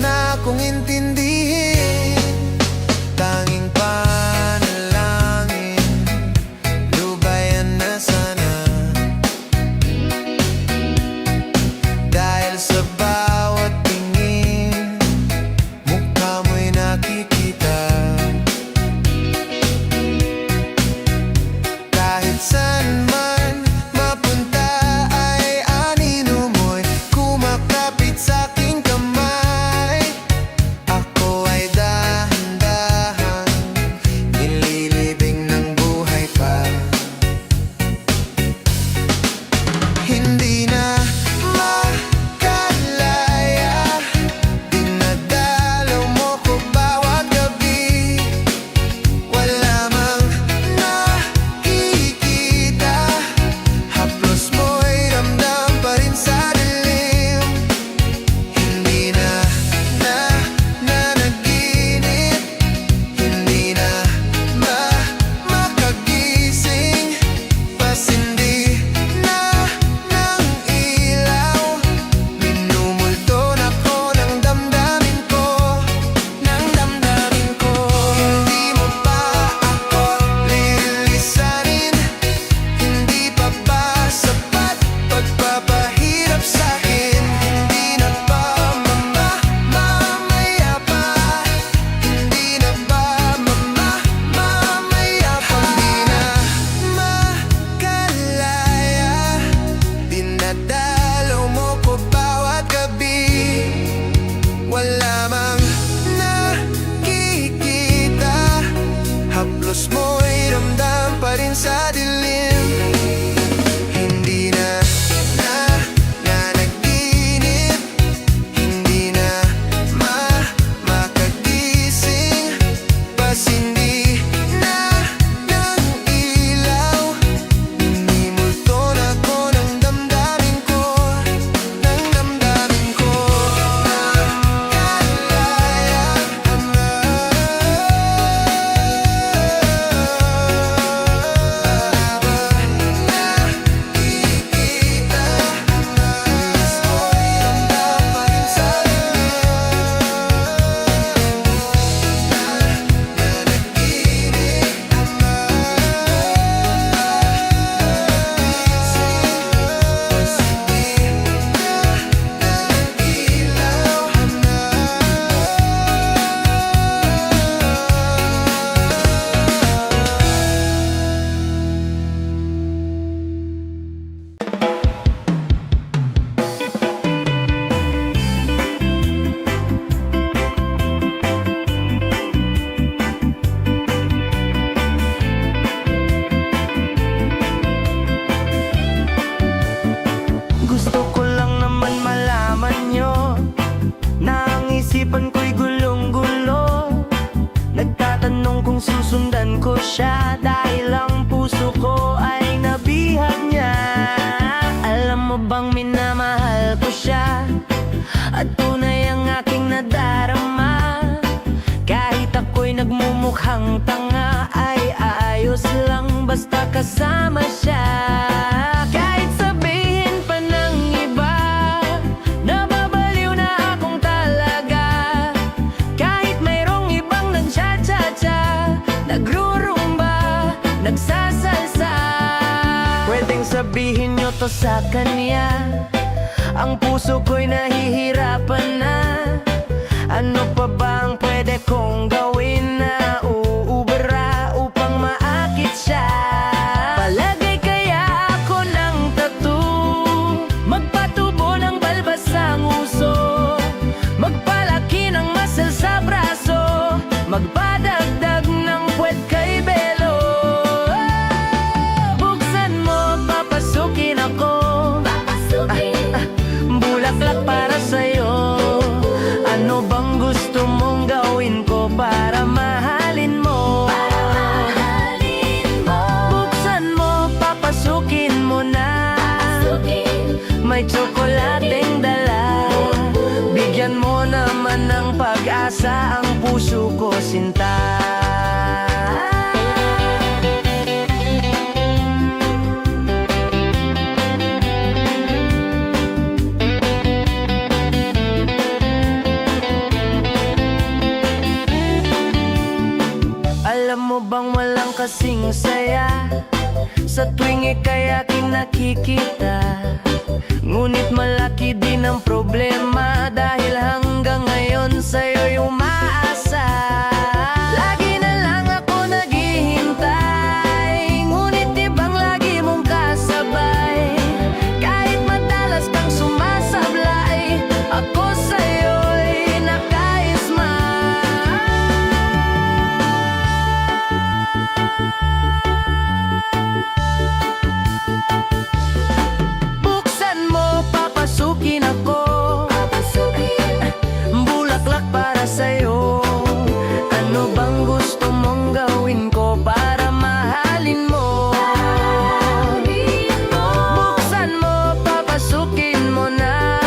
na akong intindihin. Tanging panalangin, lubayan na sana. Dahil sa bawat tingin, mukha mo'y nakikita. Kahit saan man mapunta ay anino mo'y kumakapit sa'king kamay. Ako ay dahan-dahan nililibing ng buhay pa. Hindi na makalaya, dinadalaw mo ko bawat gabi. Wala mang nakikita, haplos mo'y ramdam pa rin sa dilim. Hindi na nanaginip, hindi na makagising. Pasindi na ng ilaw, minumulto na ko ng damdamin ko, ng damdamin ko. Hindi mo pa ako lilisanin, hindi pa ba sapat pagpapahirap sa'kin? Hindi na ba mamamaya pa? Hindi na ba mamamaya pa? Hindi na makalaya, dinadalaw mo ko bawat gabi. Wala mang nakikita, haplos mo'y ramdam pa rin sa dilim. Hindi na nanaginip, hindi na makagising. Pasindi na ng ilaw, minimulto na ko ng damdamin ko, ng damdamin ko. Nakalaya ang nakikita, haplos mo'y ramdam pa rin sa Gusto ko lang naman malaman nyo na ang isipan ko'y gulong-gulo. Nagtatanong kung susundan ko siya dahil ang puso ko ay nabihag niya. Alam mo bang minamahal ko siya at tunay ang aking nadarama. Kahit ako'y nagmumukhang tanga ay ayos lang basta kasama siya. Kahit sabihin pa ng iba, nababaliw na akong talaga. Kahit mayroong ibang nagcha-cha-cha, nagrurumba, nagsasalsa, pwedeng sabihin nyo to sa kanya. Ang puso ko'y nahihirapan na. Ano pa ba ang pwede kong gawin na uubra upang maakit siya? Palagay kaya ako ng tattoo, magpatubo ng balbas sa nguso, magpalaki ng muscle sa braso, magpadagdag ng puwet kay belo. Buksan mo, papasukin ako, bulaklak para sa'yo. Ano bang gusto mong gawin ko para mahalin mo? Buksan mo, papasukin mo na. May tsokolateng dala. Bigyan mo naman ng pag-asa ang puso ko, sinta. nakikita. Ngunit malaki din ang problema, dahil hanggang ngayon sa'yo'y umaasa. Lagi na lang ako naghihintay, ngunit ibang lagi mong kasabay. Kahit madalas kang sumasablay, ako sa'yo'y nakaisma. Buksan mo, papasukin ako. Bulaklak para sa'yo. Ano bang gusto mong gawin ko para mahalin mo? Buksan mo, papasukin mo na.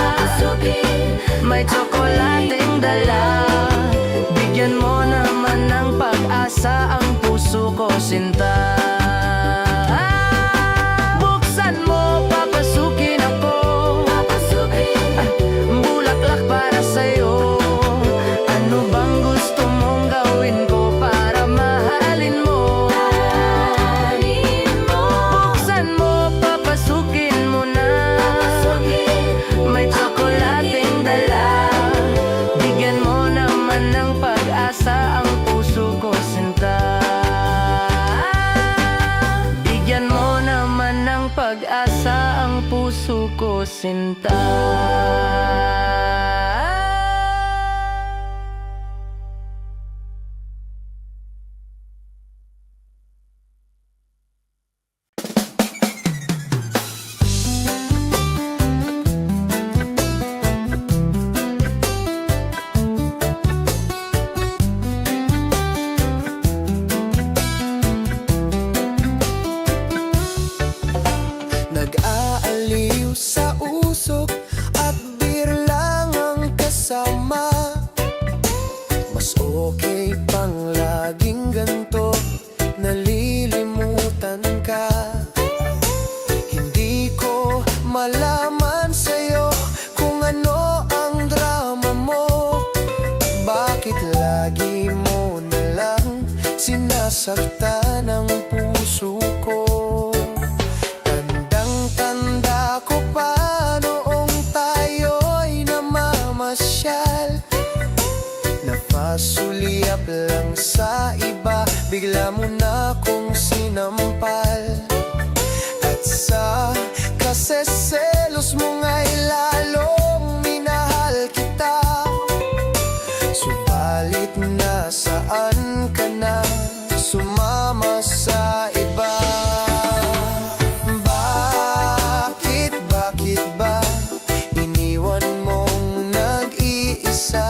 May tsokolating dala. Bigyan mo naman ng pag-asa ang puso ko, sinta. Buksan mo, papasukin ako. Bulaklak para sa'yo. Ano bang gusto mong gawin ko para mahalin mo? Buksan mo, papasukin mo na. May tsokolating dala. Bigyan mo naman ng pag-asa ang puso ko, sinta. Bigyan mo naman ng pag-asa ang puso ko, sinta. Nag-aaliw sa usok at beer lang ang kasama. Mas okay pang laging ganto, nalilimutan ka. Hindi ko malaman sa'yo kung ano ang drama mo. Bakit lagi mo na lang sinasaktan ang puso ko? Tandang-tanda ko pa noong tayo'y namamasyal. Napasulyap lang sa iba, bigla mo na kong sinampal. At sa kaseselos mo nga'y lalong minahal kita. Subalit nasaan ka na, sumama sa iba? Bakit ba iniwan mong nag-iisa?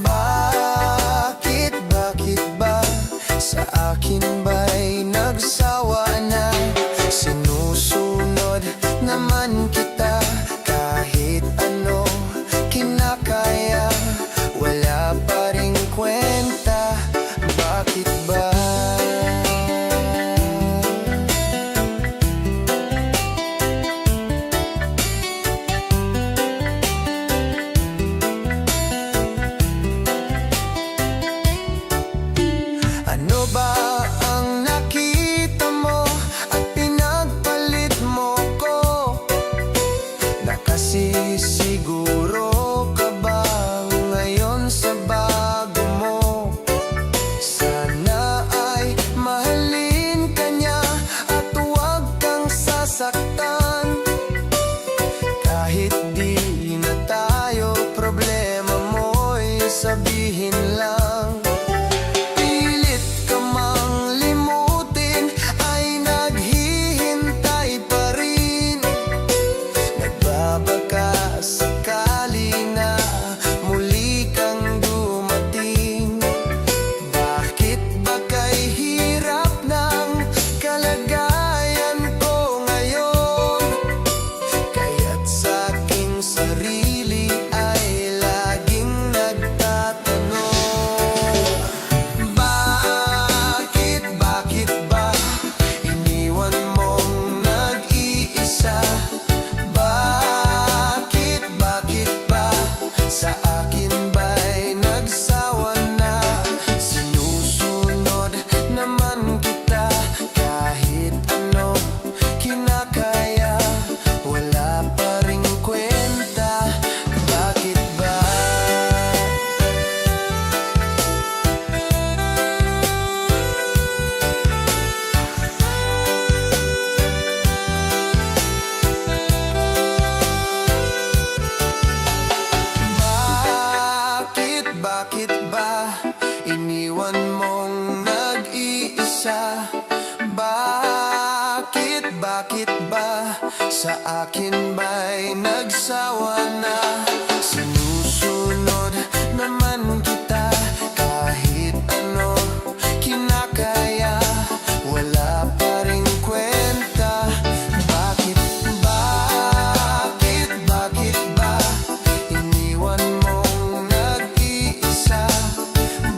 Bakit ba sa akin ba'y nagsawa na? Sinusunod naman kita, kahit ano kinakaya, wala pa ring kwenta. Bakit ba? Ano ba ang nakita mo at pinagpalit mo ko? Nakasisiguro ka ba ngayon sa bago mo? Sana ay mahalin ka niya at huwag kang sasaktan. Kahit di na tayo, problema mo'y sabihin lang. Pilit ka mang limutin, ay naghihintay pa rin. Nagbabaka sakali na muli kang dumating. Bakit ba kay hirap ng kalagayan ko ngayon? sa akin ba'y nagsawa na? Sinusunod naman kita kahit ano kinakaya, wala pa ring kwenta. Bakit ba iniwan mong nag-iisa?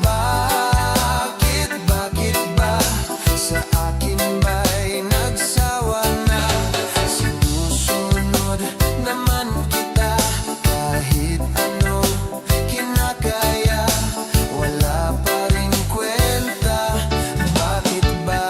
Bakit ba sa akin ba'y nagsawa na? Sinusunod naman kita kahit ano kinakaya, wala pa ring kwenta. Bakit ba?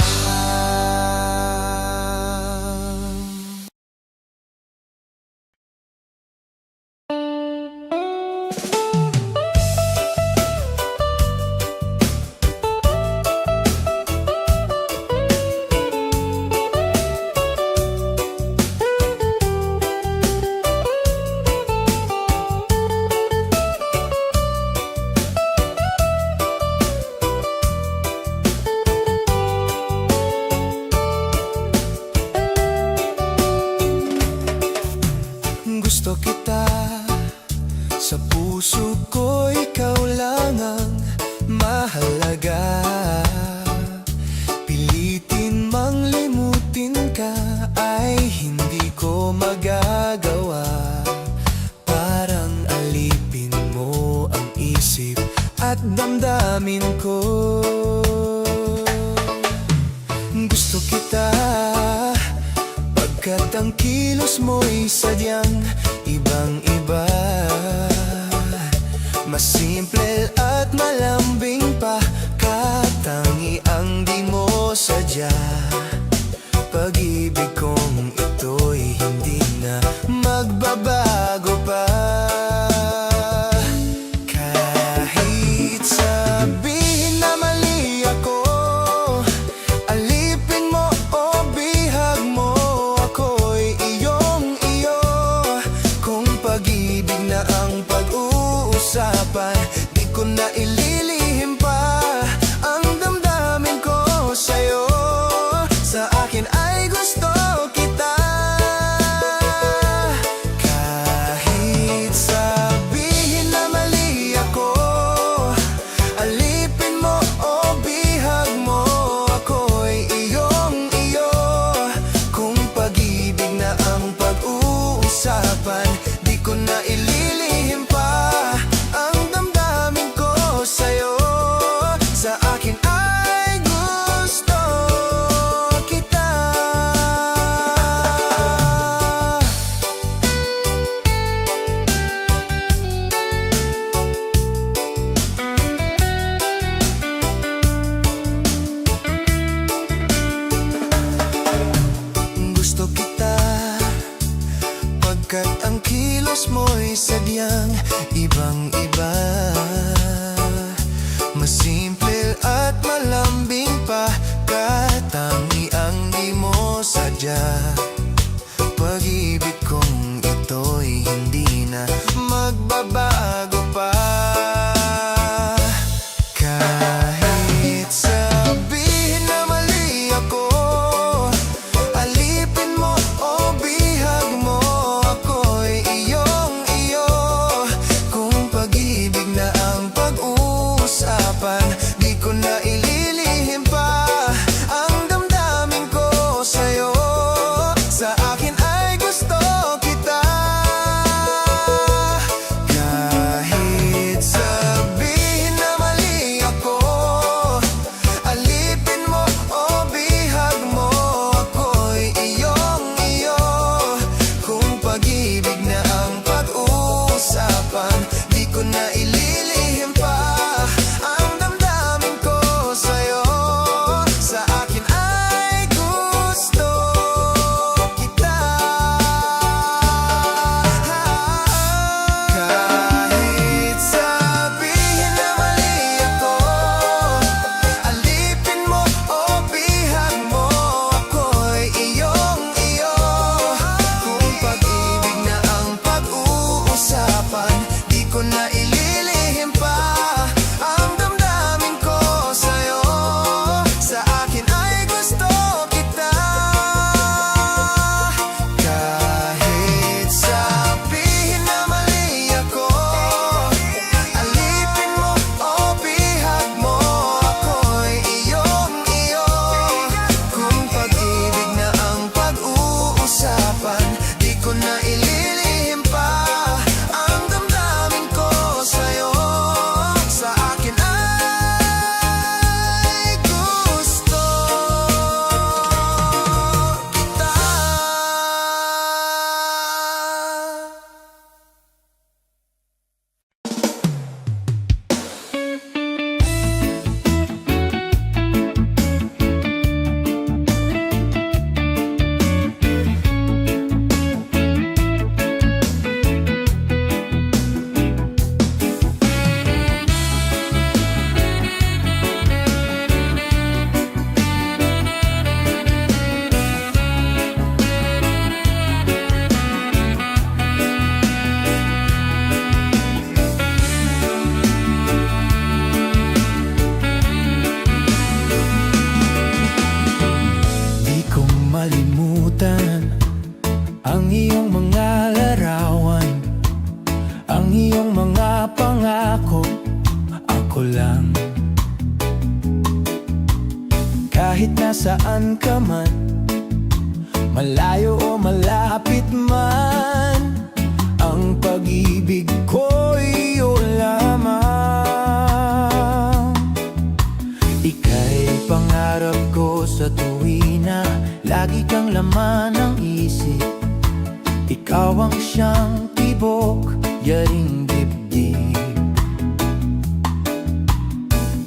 Gusto kita, sa puso ko ikaw lang ang mahalaga. Pilitin mang limutin ka ay hindi ko magagawa. Parang alipin mo ang isip at damdamin ko. Gusto kita pagkat ang kilos mo'y sadyang ibang-iba. Mas simple at malambing pa, katangi ang di mo sadya. Pag-ibig kong ito'y hindi na magbabago pa. Kahit sabihin na mali ako, alipin mo o bihag mo, ako'y iyong-iyo. Kung pag-ibig na ang pag-uusapan, di ko na ililihim pa ang damdamin ko sa'yo. Sa akin ay gusto kita. Kahit sabihin na mali ako, alipin mo o bihag mo, ako'y iyong-iyo. Kung pag-ibig na ang pag-uusapan, di ko na ililihim pa ang damdamin ko sa'yo. Sa akin ay gusto kita. Gusto kita pagkat ang kilos mo'y sadyang ibang-iba. Mas simple at malambing pa, katangi ang di mo sadya. Pag-ibig kong ito'y hindi na magbabago pa. Kahit sabihin na mali ako, alipin mo o bihag mo, ako'y iyong-iyo. Kung pag-ibig na ang pag-uusapan, di ko na ililihim pa ang damdamin ko sa'yo. Sa akin ay gusto kita. Kahit sabihin na mali ako, alipin mo o bihag mo, ako'y iyong-iyo. Kung pag-ibig na ang pag-uusapan, di ko na ililihim pa ang damdamin ko sa'yo. Sa akin ay gusto kita. Kahit sabihin na mali ako, alipin mo o bihag mo, ako'y iyong-iyo. Kung pag-ibig na na ililihim pa ang damdamin ko sa'yo. Sa akin ay gusto kita. Di ko malimutan ang iyong mga larawan, ang iyong mga pangako. Ako lang, kahit nasaan ka man, malayo o malapit man, ang pag-ibig ko iyo lamang. Ika'y pangarap ko sa tuwina, lagi kang laman ng isip. Ikaw ang siyang tibok, yaring dibdib.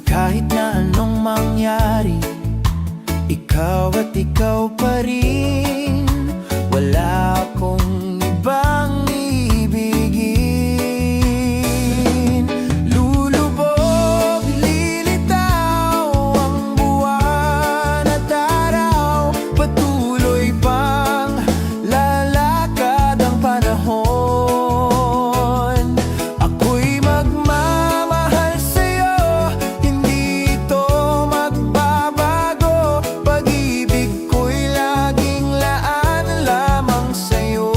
Kahit na anong mangyari, ikaw at ikaw pa rin. Wala akong ibang ibigin. Lulubog, lilitaw ang buwan at araw, patuloy pang lalakad ang panahon. Ako'y magmamahal sa'yo, hindi ito magbabago. Pag-ibig ko'y laging laan lamang sa'yo.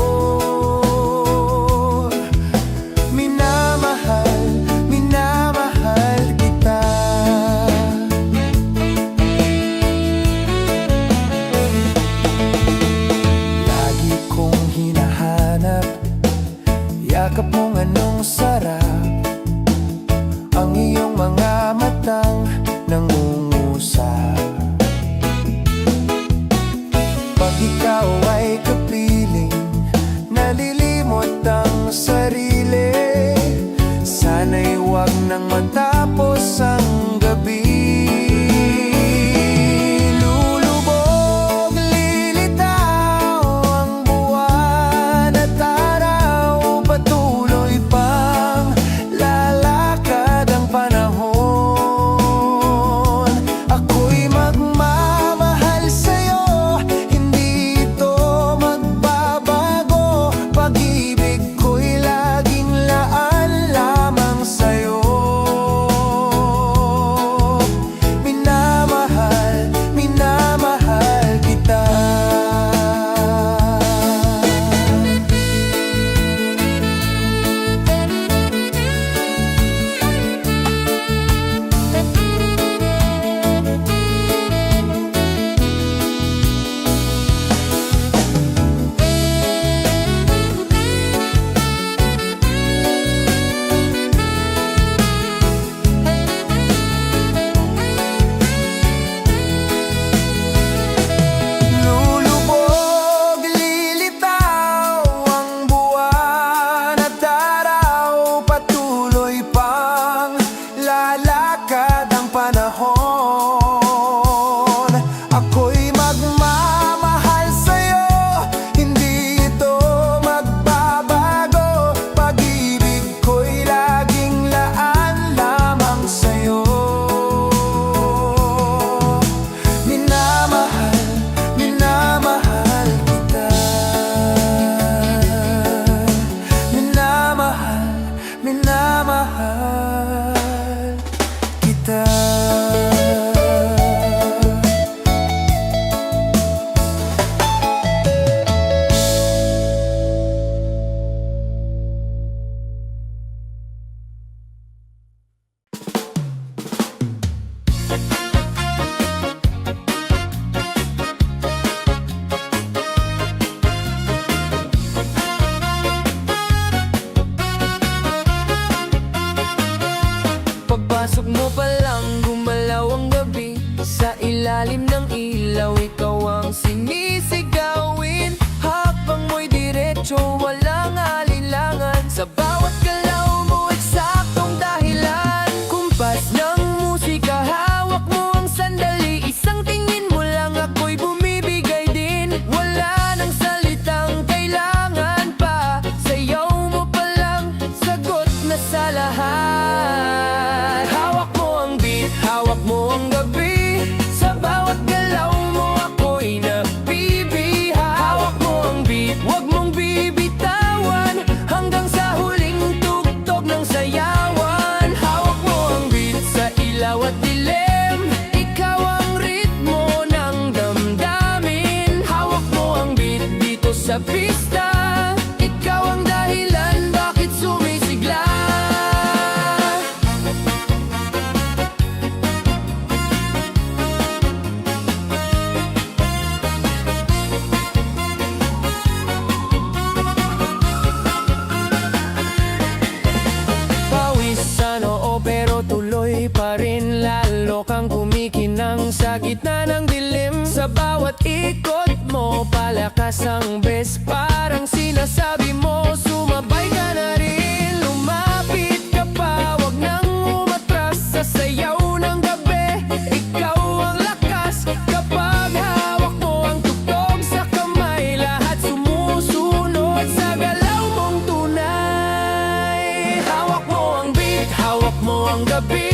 Alok ang kumikinang sa gitna ng dilim. Sa bawat ikot mo, palakas ang bes. Parang sinasabi mo, sumabay ka na rin. Lumapit ka pa, wag nang umatras. Sa sayaw ng gabi, ikaw ang lakas. Kapag hawak mo ang tugtog sa kamay, lahat sumusunod sa galaw mong tunay. Hawak mo ang beat, hawak mo ang gabi.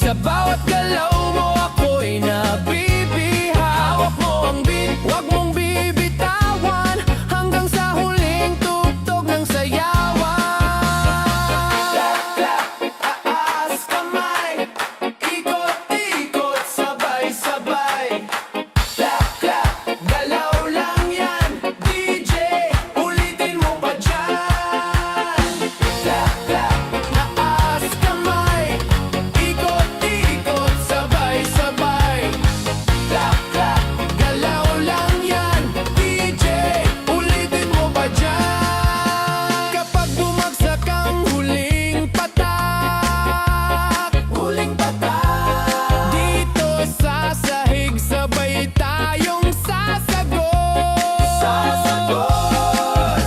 Sa bawat galaw mo ako'y nabibiha. Hawak mo ang beat, wag mong bibitawan, hanggang sa huling tugtog ng sayawan. Clap, clap, taas kamay, ikot-ikot, sabay-sabay. Clap, clap, galaw lang yan, DJ, ulitin mo pa dyan. Clap, clap, taas kamay, ikot-ikot, sabay-sabay. Clap, clap, galaw lang yan, DJ, ulitin mo pa dyan. Kapag bumagsak ang huling patak, dito sa sahig, sabay tayong sasagot.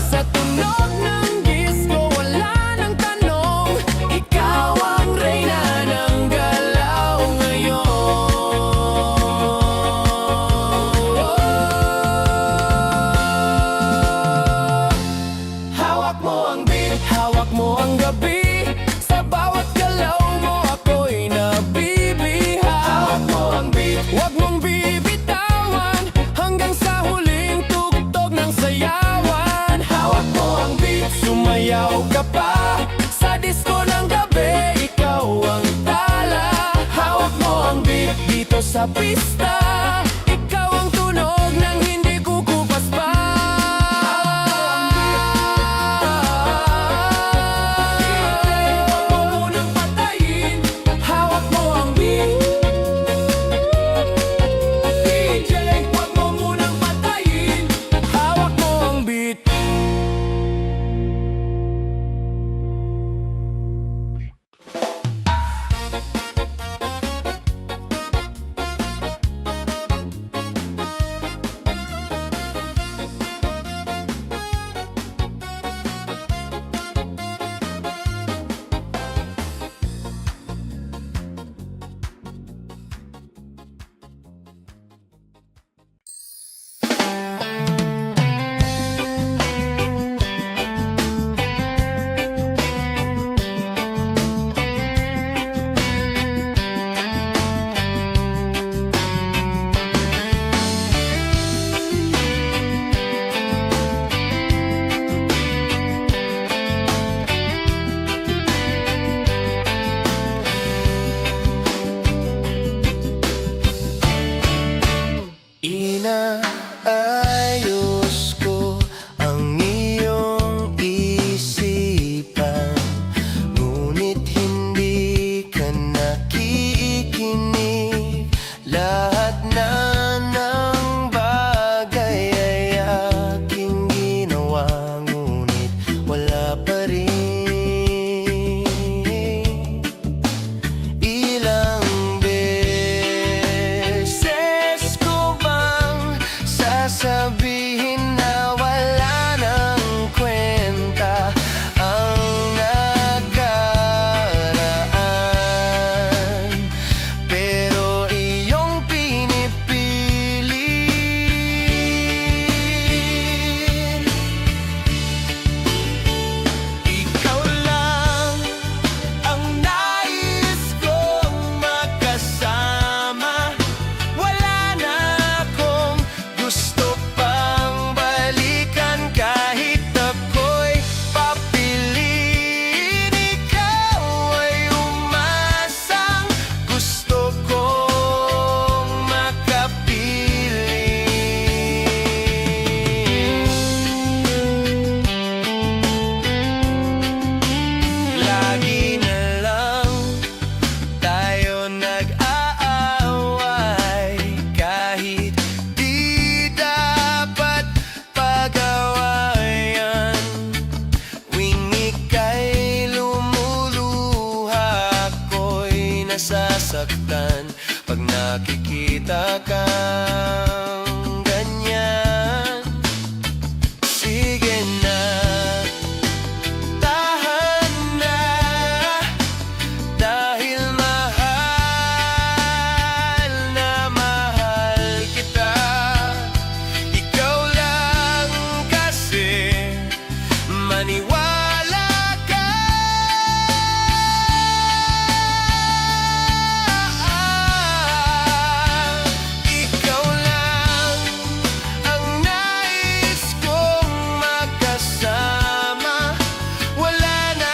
Sa tunog ng disco, wala nang tanong, ikaw ang reyna ng galaw ngayon. Hawak mo ang beat, hawak mo ang gabi. Sa bawat galaw mo ako'y nabibiha. Hawak mo ang beat, wag mong bibitawan, hanggang sa huling tugtog ng sayawan. Hawak mo ang beat, sumayaw ka pa. Sa disco ng gabi, ikaw ang tala. Hawak mo ang beat, dito sa pista, ikaw ang tunog ng hindi kukupas pa. Huwag mo munang patayin. Hawak mo ang beat, DJ, huwag mo munang patayin. Hawak mo ang beat. Inaayos ko ang iyong isipan, ngunit hindi ka nakikinig. Lahat na ng bagay ay aking ginawa, ngunit wala pa rin. Ilang beses ko bang sasabihin na wala nang kwenta ang nakaraan, pero iyong pinipilit. Ikaw lang ang nais kong makasama. Wala na akong gusto pang balikan, kahit ako'y papiliin. Ikaw ay umasang gusto kong makapiling. Lagi na lang tayo nag-aaway, kahit di dapat pag-awayan. Tuwing ika'y lumuluha, ako'y nasasaktan. basta kang ganyan. Sige na, tahan na, dahil mahal na mahal kita. Ikaw lang kasi, maniwala ka. Ikaw lang ang nais kong makasama. Wala na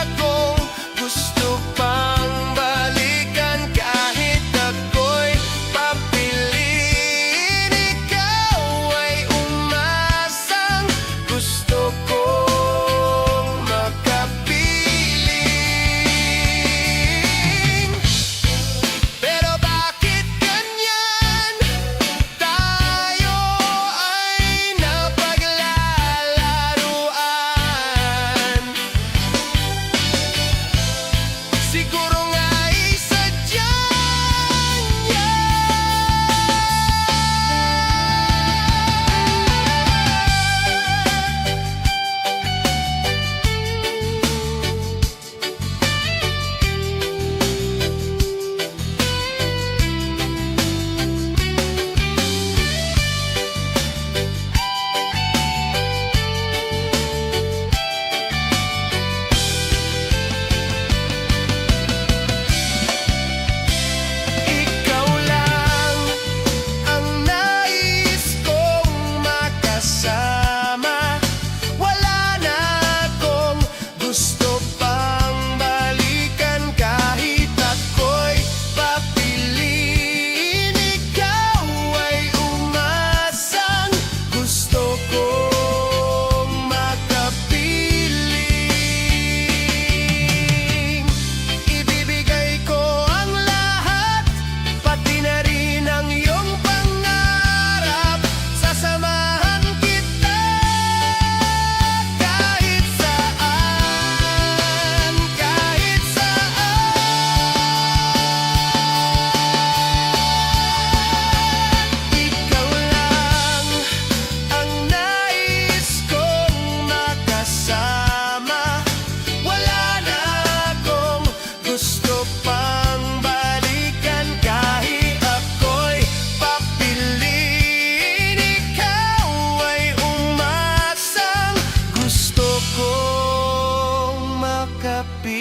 akong gusto pang balikan. Kahit ako'y papiliin, ikaw ay umasang gusto kong makapiling. Pero bakit ganyan? Tayo ay napaglalaruan. Siguro nga'y sadya niya. Ikaw lang ang nais kong makasama. Wala na akong gusto pang balikan. Kahit ako'y papiliin, ikaw ay umasang gusto kong makapiling. Ibibigay ko ang lahat, pati na rin ang iyong pangarap. Sasamahan kita kahit saan, kahit saan. Ikaw lang ang nais kong makasama. Wala na akong gusto pang balikan. Kahit ako'y papiliin, ikaw ay umasang gusto kong makapiling.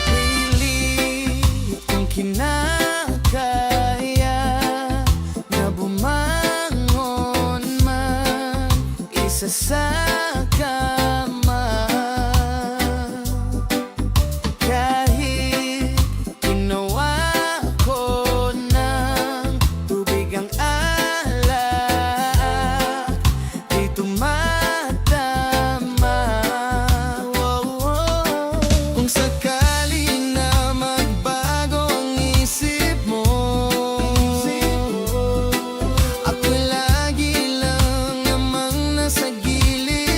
Pilit kong kinakaya na bumangon man isa sa kama. Kahit ginawa ko ng tubig ang alak, di tumatama. Kung sakali na magbago ang isip mo, ako'y lagi lang namang nasa gilid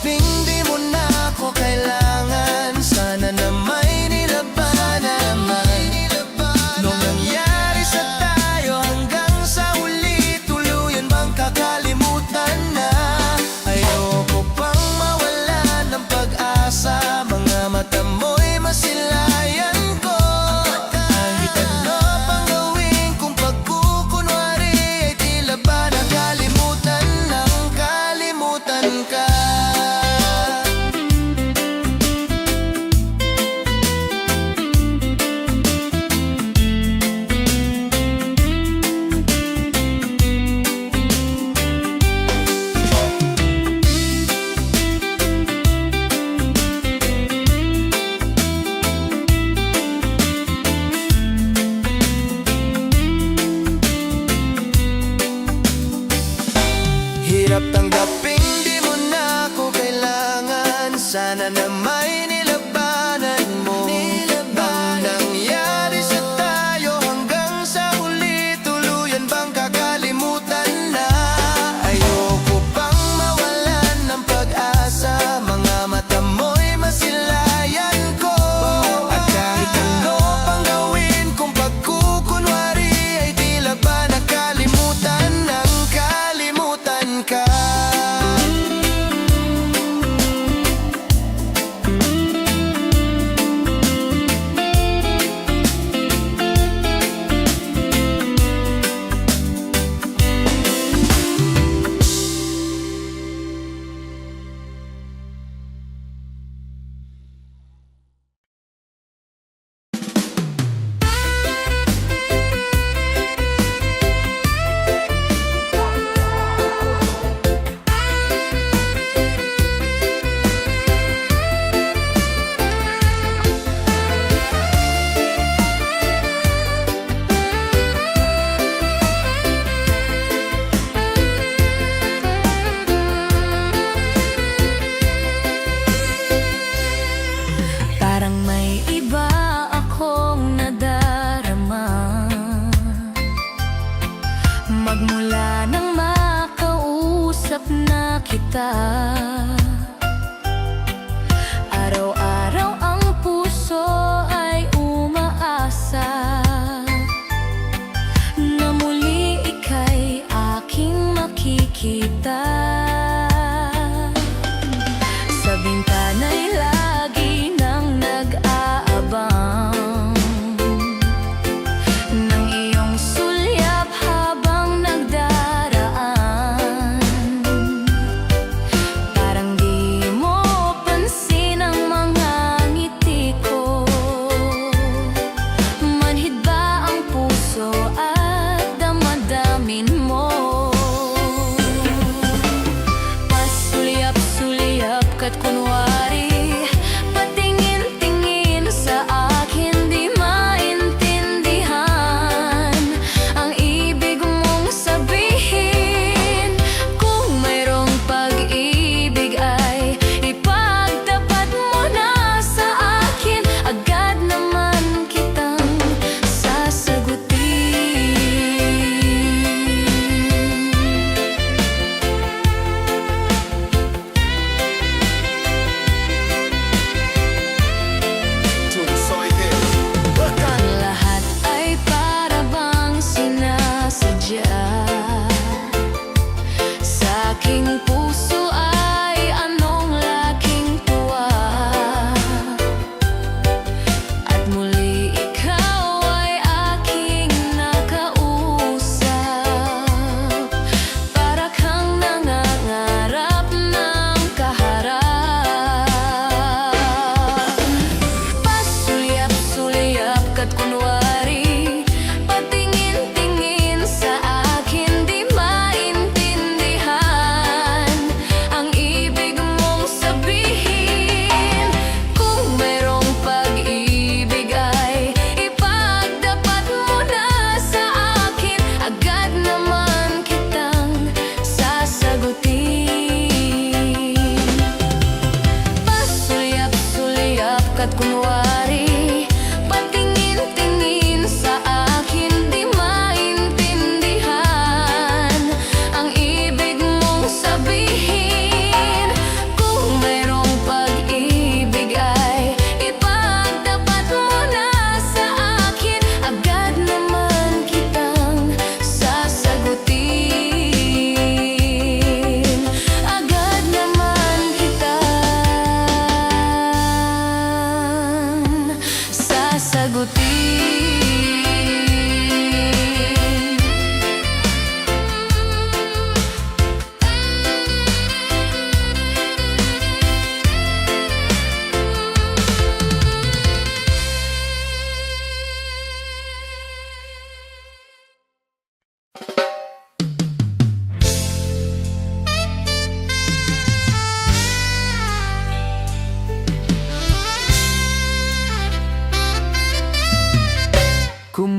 Ping di mo na ako kailangan. Sana na may nilabanan man. Nung nangyari sa tayo hanggang sa huli, tuluyan bang kakalimutan na? Ayoko pang mawala ng pag-asa. Mga mata mo'y masilayan ko. Kahit ano pang gawin kung pagkukunwari ay tila ba nakalimutan ng kalimutan ka.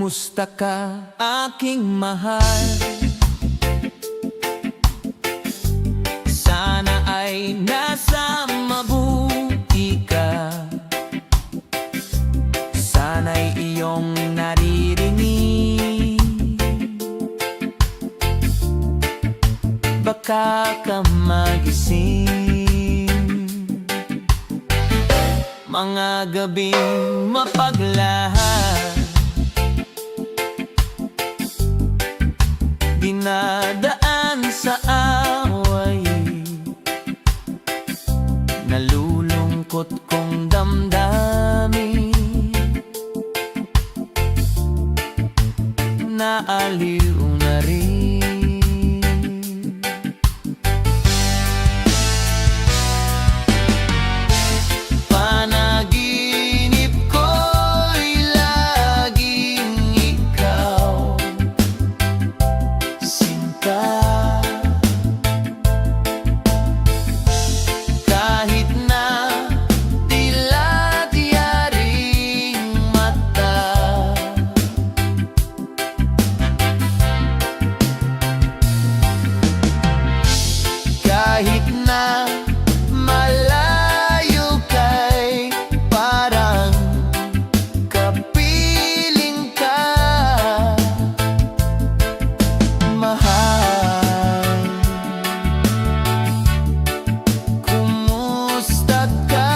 kumusta ka? Aking mahal, sana ay nasa mabuti ka. Sana'y iyong naririnig, Baka ka magising mga gabing mapaglahat, dinadaan sa away, nalulungkot kong damdamin, naaliw na rin. Panaginip ko'y laging ikaw, sinta. Kahit na dilat yaring mata, kahit na malayo kay parang kapiling ka, mahal. Kumusta ka?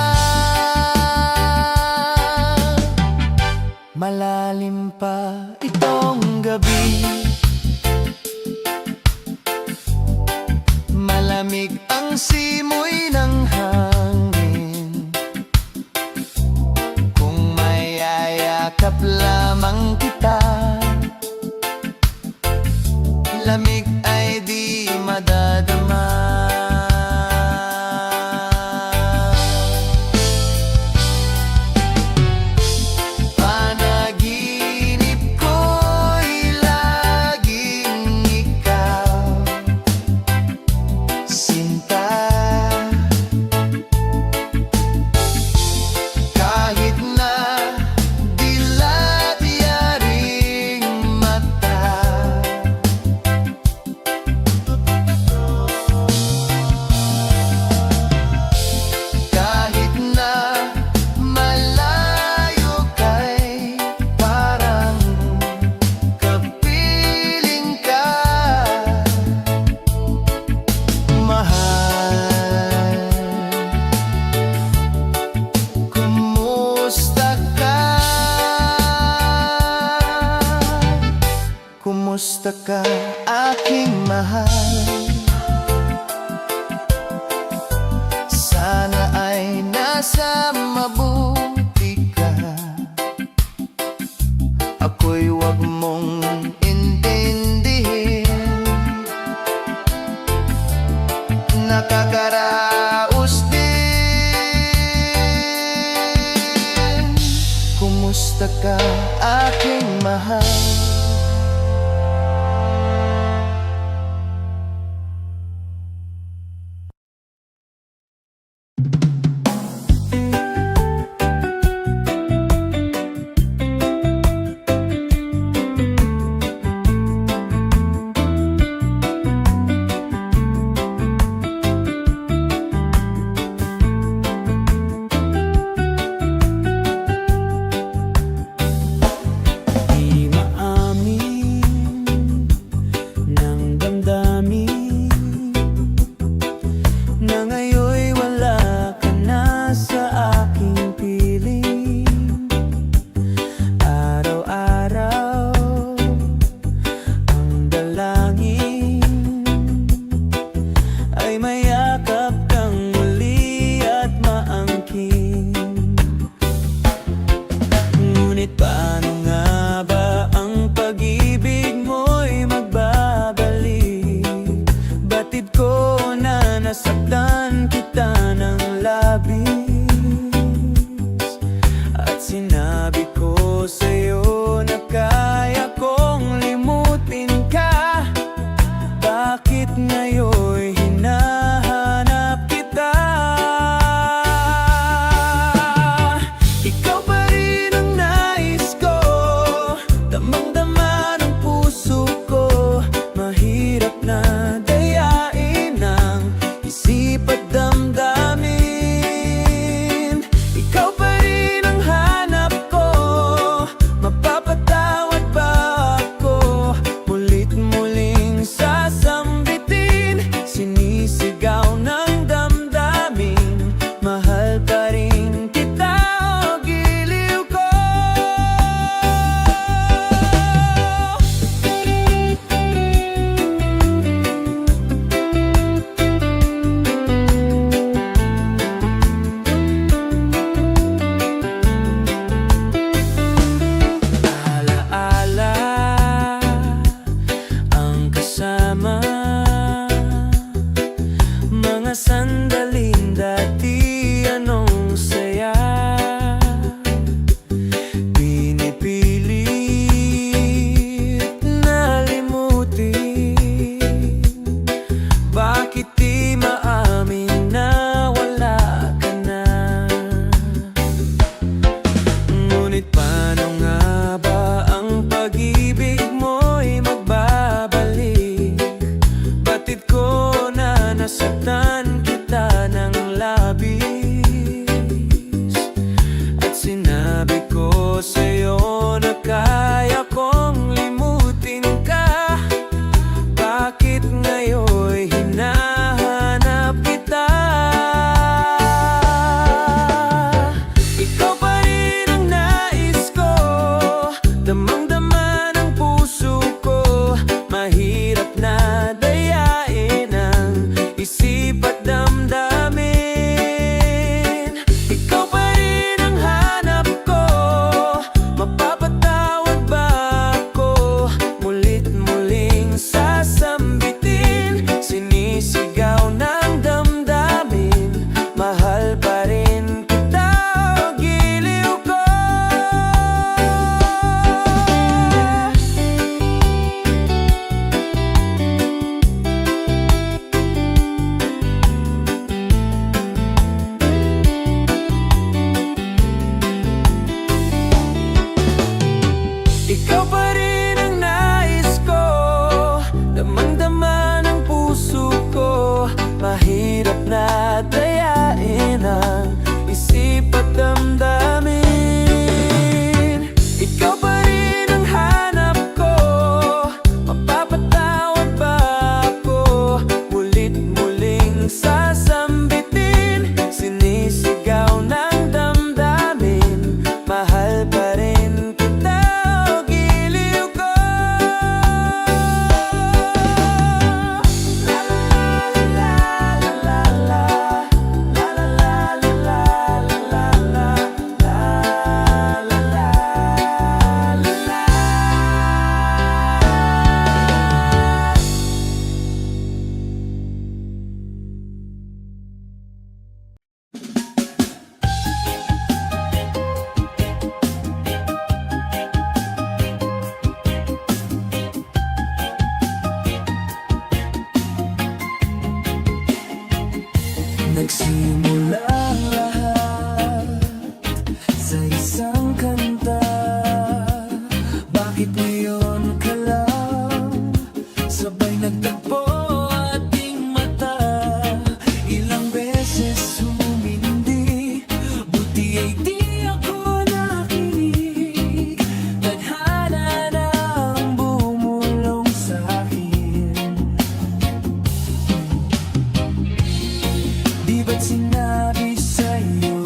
Malalim pa itong gabi, malamig ang simoy ng hangin. Kung mayayakap lamang kita, lamig ay di madadama. Panaginip ko'y laging ikaw, sinta. Kahit na dilat yaring mata, kahit na malayo kay parang kapiling ka, mahal. Kumusta ka? Kumusta ka, aking mahal? Sana ay nasa mabuti ka. Ako'y wag mong intindihin, nakakaraos din. Kumusta ka, aking mahal? di Ngunit paano nga ba ang pag-ibig mo'y magbabalik? Batid ko na nasaktan kita ng labis, at sinabi ko sa'yo na kaya kong limutin ka. Bakit ngayon'y hinahanap kita? Ikaw pa rin ang nais ko, damang-dama ng puso ko. Mahirap na dayain ang isip at damdamin. Ikaw pa rin ang hanap ko, mapapatawad ba ako? Mulit-muling sasambitin, sinisigaw ng damdamin. Mahal pa rin kita, o giliw ko. Ikaw pa rin ang nais ko, damang-dama ng puso ko. Mahirap na dayain ang isip at damdamin. Ikaw pa rin ang hanap ko, mapapatawad ba ako? Mulit-muling sasambitin, sinisigaw ng damdamin. Mahal pa rin kita, o giliw ko. La la la la la la la la la la la la la. Nagsimula ang lahat sa isang kanta. Bakit ngayon ka lang sabay nagtagpo ating mata? Ilang beses humindi, buti ay di ako nakinig. Tadhana na ang bumulong sa'kin. Di ba't sinabi sa'yo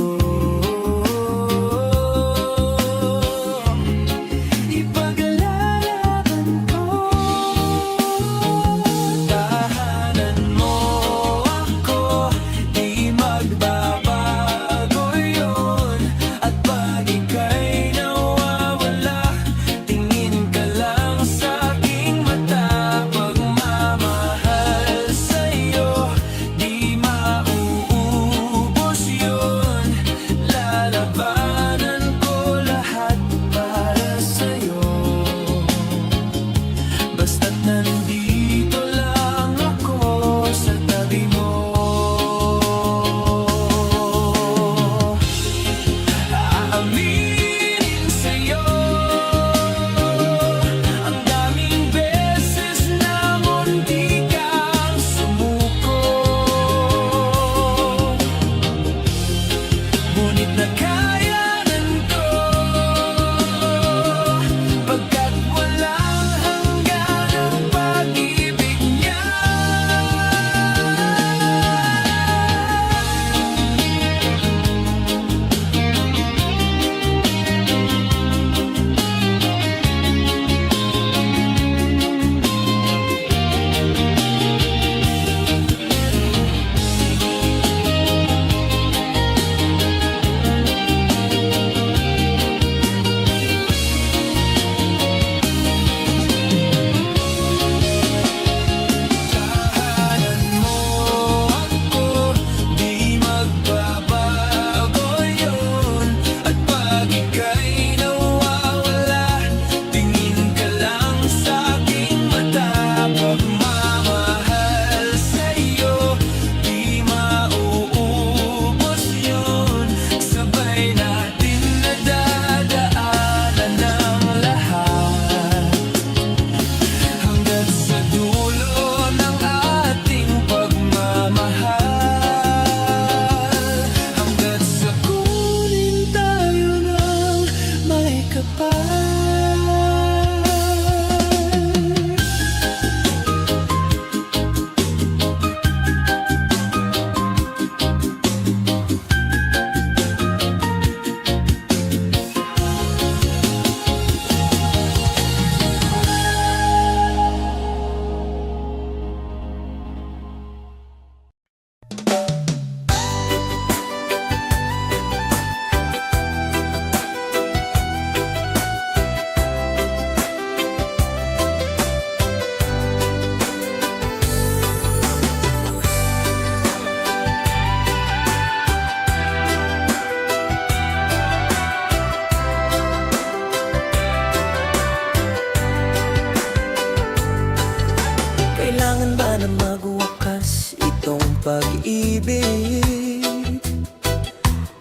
Kailangan ba na magwakas itong pag-ibig?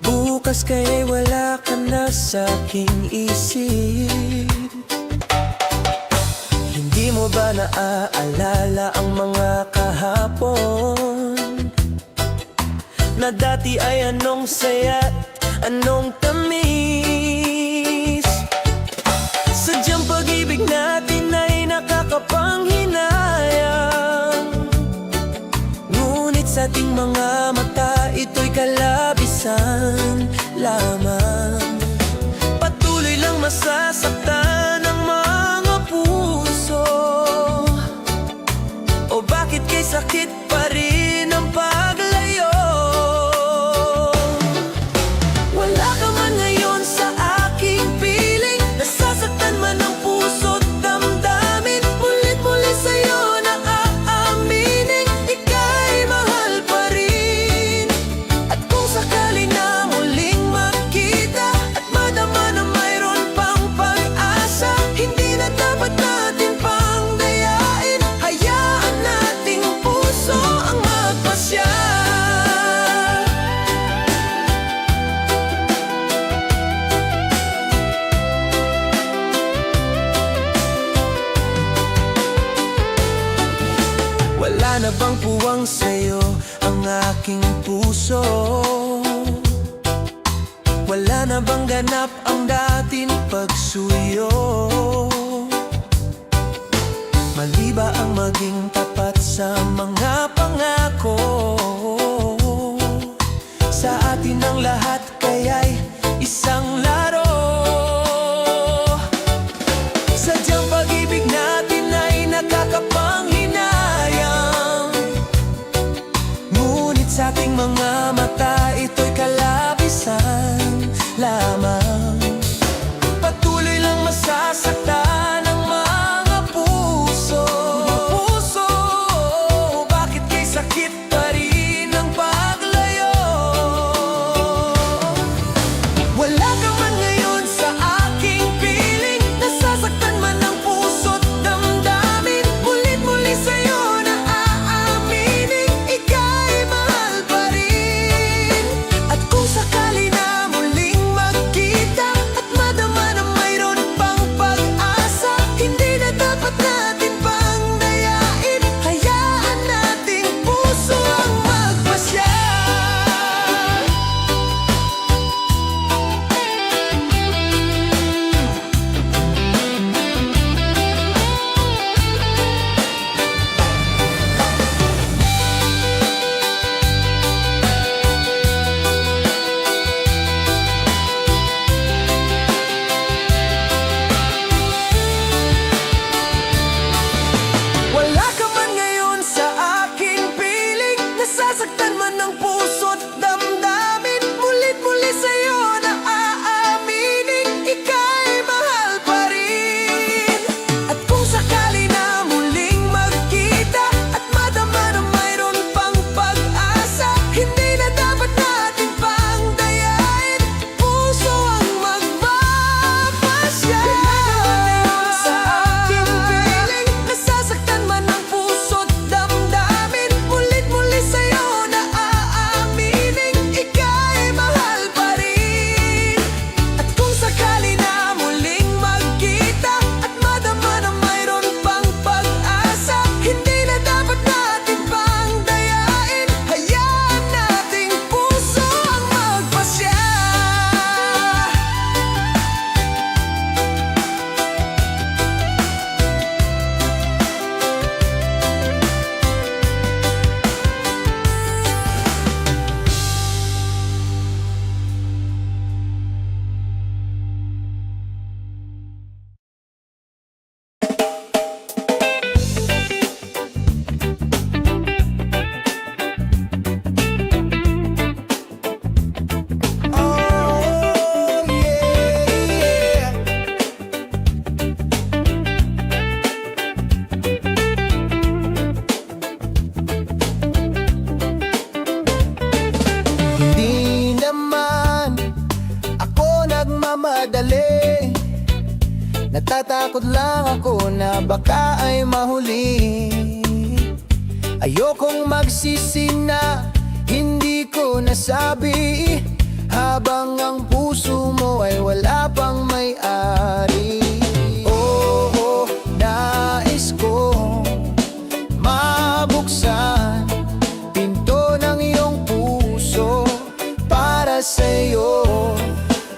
Bukas kaya'y wala ka na sa aking isip. Hindi mo ba naaalala ang mga kahapon? Na dati ay anong saya't anong tamis. Sadyang pag-ibig natin ay nakakapanghinayang, ngunit sa ating mga mata ito'y kalabisan lamang. Patuloy lang masasaktan ang mga puso. O bakit kay sakit pa rin ang paglayo? Wala ka man ngayon sa aking piling, nasasaktan man ang puso't damdamin. Mulit-muli sa'yo na aaminin, ika'y mahal pa rin. At kung sakali na muling magkita at madama na mayroon pang pag-asa, hindi na dapat natin pang dayain. Hayaan nating puso ang magpasya. Wala na bang puwang sa'yo ang aking puso? Wala na bang ganap ang dating pagsuyo? Mali ba ang maging tapat sa mga pangako? Sa atin ang lahat kaya'y isang laro. Sadyang pag-ibig natin ay nakakapanghinayang, ngunit sa ating mga mata ito'y kalabisan lamang. Patuloy lang masasaktan ang mga puso. Bakit kay sakit pa rin ang paglayo? Wala ka Natatakot lang ako na baka ay mahuli. Ayokong magsisi na hindi ko nasabi, habang ang puso mo ay wala pang may-ari. Oo, nais kong mabuksan pinto ng iyong puso. Para sa'yo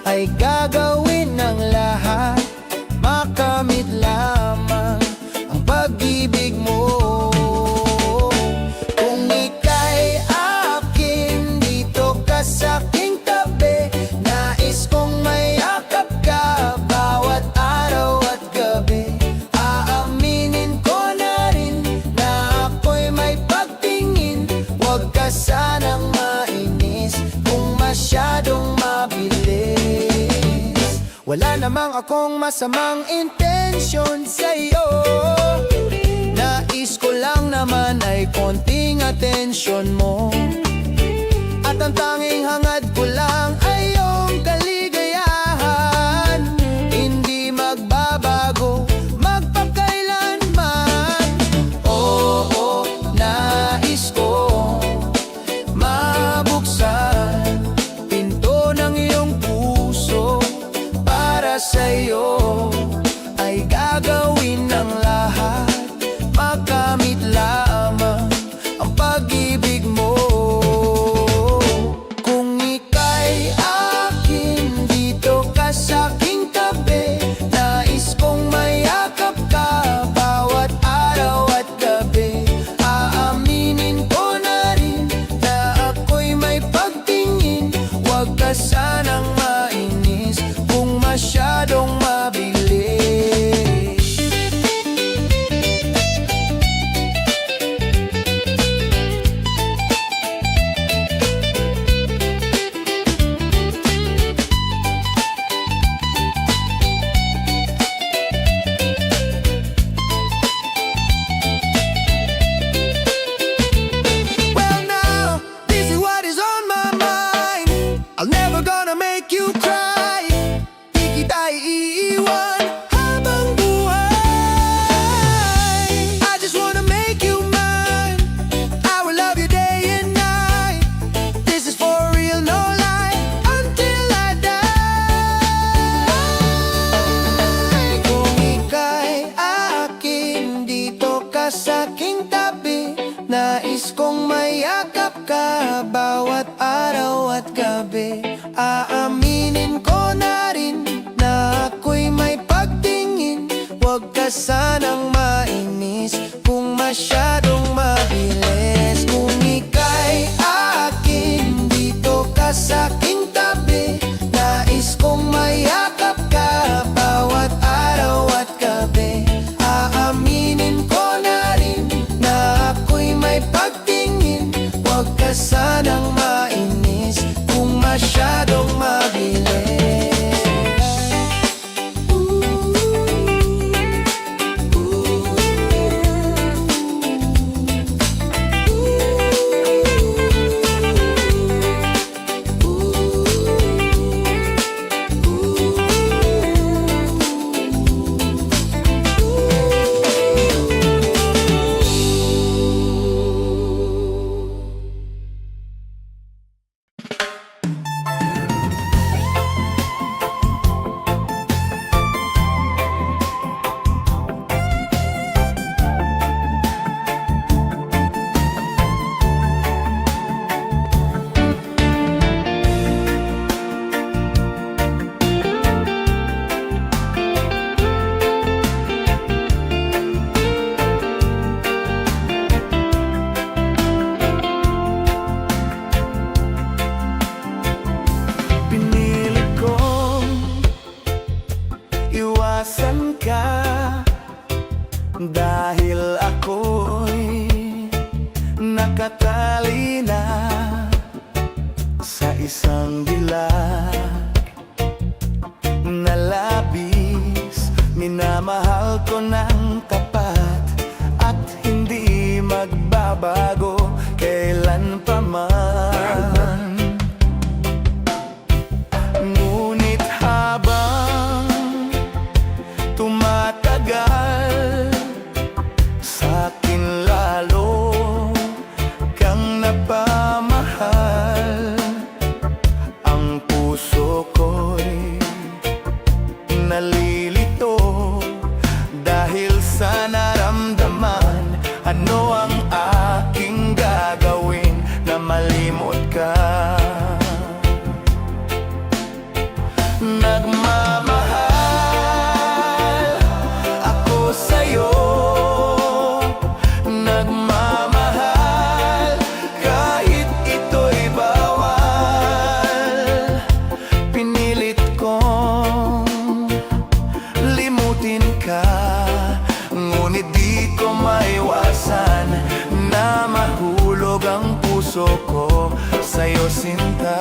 ay gagawin ng lahat, makamit lamang ang pag-ibig mo. Kung ika'y akin, dito ka sa'king tabi. Nais kong mayakap ka bawat araw at gabi. Aaminin ko na rin na ako'y may pagtingin. Huwag ka sanang mainis kung masyadong mabilis. Wala namang akong masamang intensyon sa'yo. Nais ko lang naman ay konting atensyon mo. At ang tanging hangad ko lang ay iyong kaligayahan. Hindi magbabago, magpakailanman. Oo, nais ko mabuksan pinto ng iyong puso. Para sa'yo ay gagawin ng lahat, makamit lamang ang pag-ibig mo. Kung ika'y akin, dito ka sa'king tabi. Nais kong mayakap ka bawat araw at gabi. Aaminin ko na rin na ako'y may pagtingin. Huwag ka sanang mainis kung masyadong mabilis. Well now, this is what is on my mind. I'm never gonna make you cry. Di kita iiwan habang buhay. I just wanna make you mine. I will love you day and night. This is for real, no lie, until I die. Kung ika'y akin, dito ka sa'king tabi. Nais kong mayakap ka bawat araw at gabi. Aaminin ko na rin na ako'y may pagtingin. Huwag ka sanang mainis kung masyadong mabilis. Kung ika'y akin, dito ka sa'king tabi. Nais kong mayakap ka bawat araw at gabi. Aaminin ko na rin na ako'y may pagtingin. Huwag ka sanang mainis kung masyadong mabilis. Dahil ako'y nakatali na sa isang dilag na labis. Minamahal ko ng tapat at hindi magbabago kailan pa man. Ngunit habang puso ko sa'yo sinta.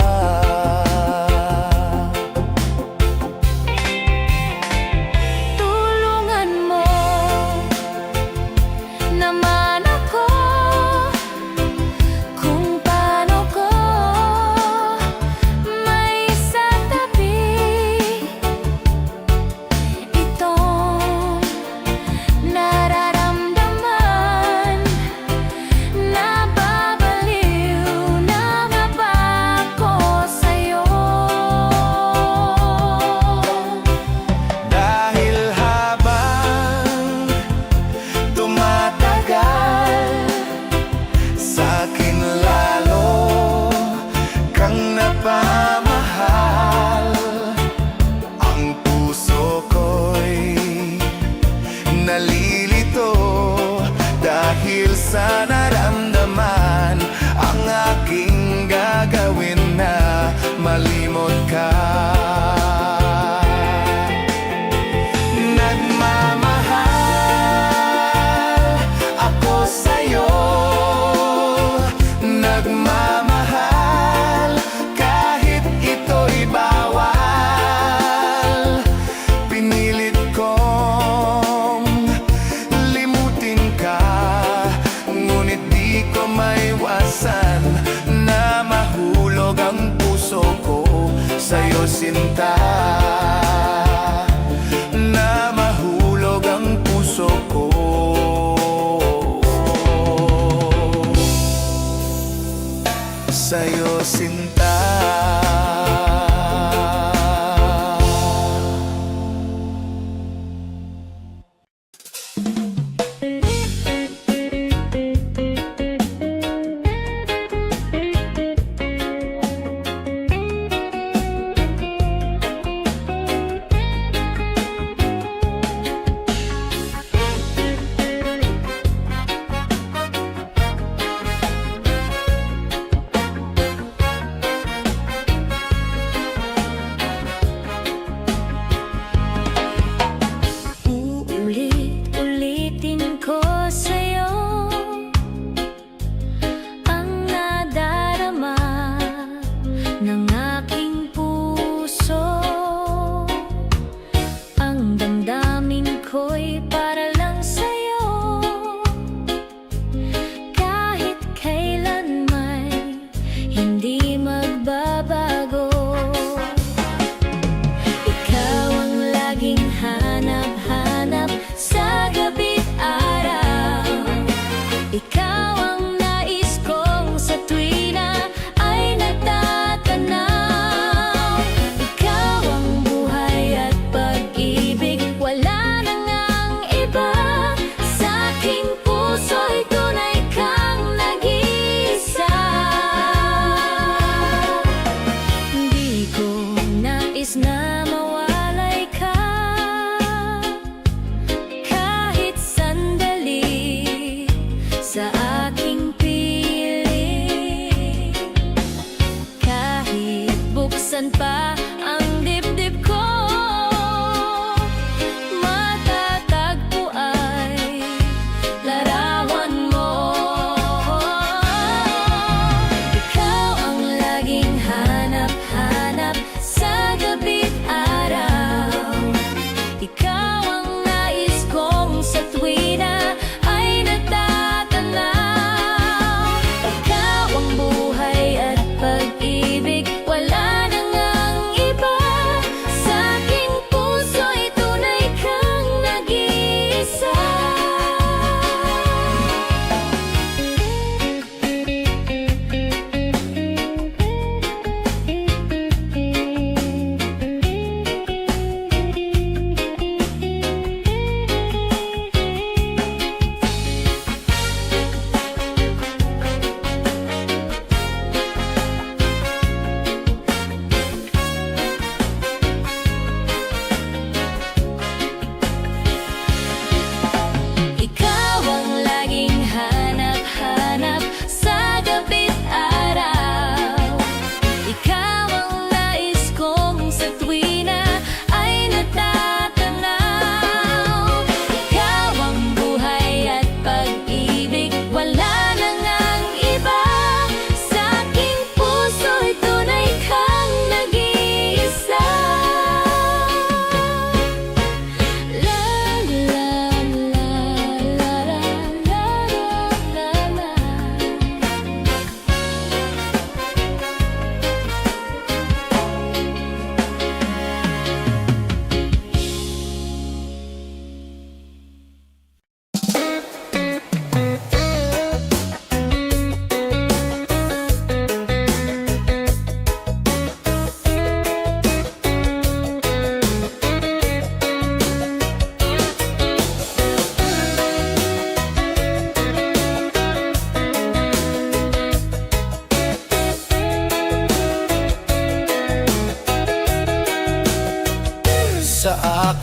Tulungan mo naman ako kung paano ko may isatabi itong nararamdaman. Nababaliw na nga ba ako sa'yo? Dahil habang tumatagal, sa'kin lalo kang napamahal. Ang puso ko'y nalilito dahil sa naramdaman. Ang aking gagawin na malimot ka. Nagmamahal ako sa'yo, nagmamahal kahit ito'y bawal. Pinilit kong limutin ka, ngunit di ko maiwasan na mahulog ang puso ko sa'yo sinta. Na mahulog ang puso ko sa'yo sinta.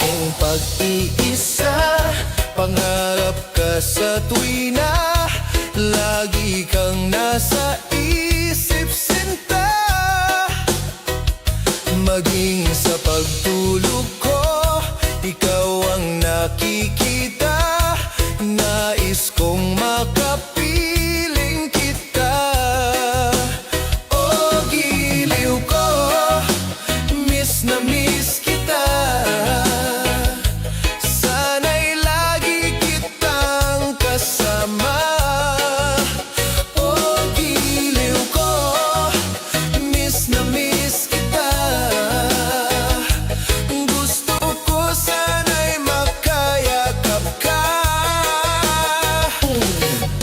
aking pag-iisa. Pangarap ka sa tuwina, lagi kang nasa isip sinta. Maging sa pagtulog ko, ikaw ang nakikita. Nais kong makapiling kita. O giliw ko, miss na miss kita. Sana'y lagi kitang kasama. O giliw ko, miss na miss kita. Gusto ko sana'y makayakap ka.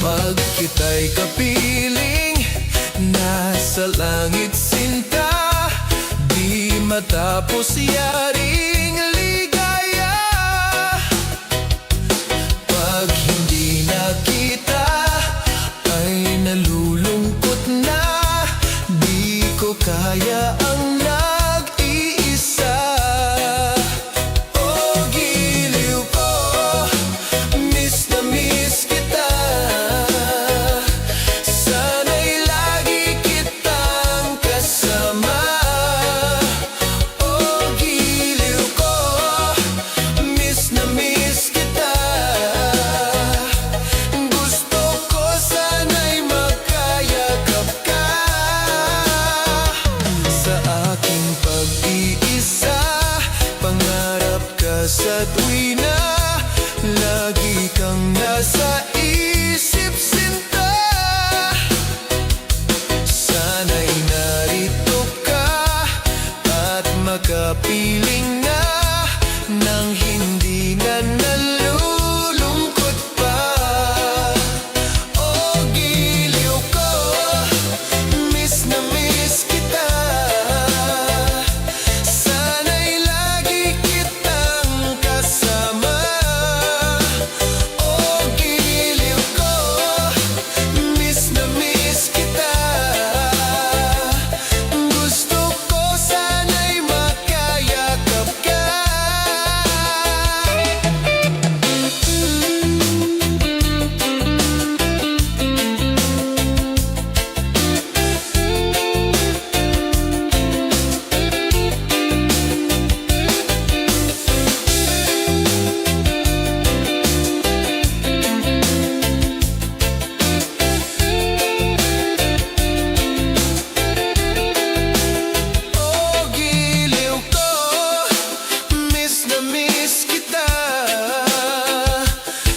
Pag kita'y kapiling, nasa langit sinta. Di matapos yaring ligaya. Pag hindi nakita, ay nalulungkot na. Di ko kaya ang nag-iisa. O giliw ko, miss na miss kita. Sana'y lagi kitang kasama. O giliw ko, miss na miss kita. Gusto ko sana'y makayakap ka. Sa aking pag-iisa, pangarap ka sa tuwina. Lagi kang nasa isip sinta. Sana'y narito ka at makapiling na, nang hindi na nalulungkot pa. O giliw ko, miss na miss kita. Sana'y lagi kitang kasama. O giliw ko, miss na miss kita. Gusto ko sana'y makayakap ka. O giliw ko, miss na miss kita.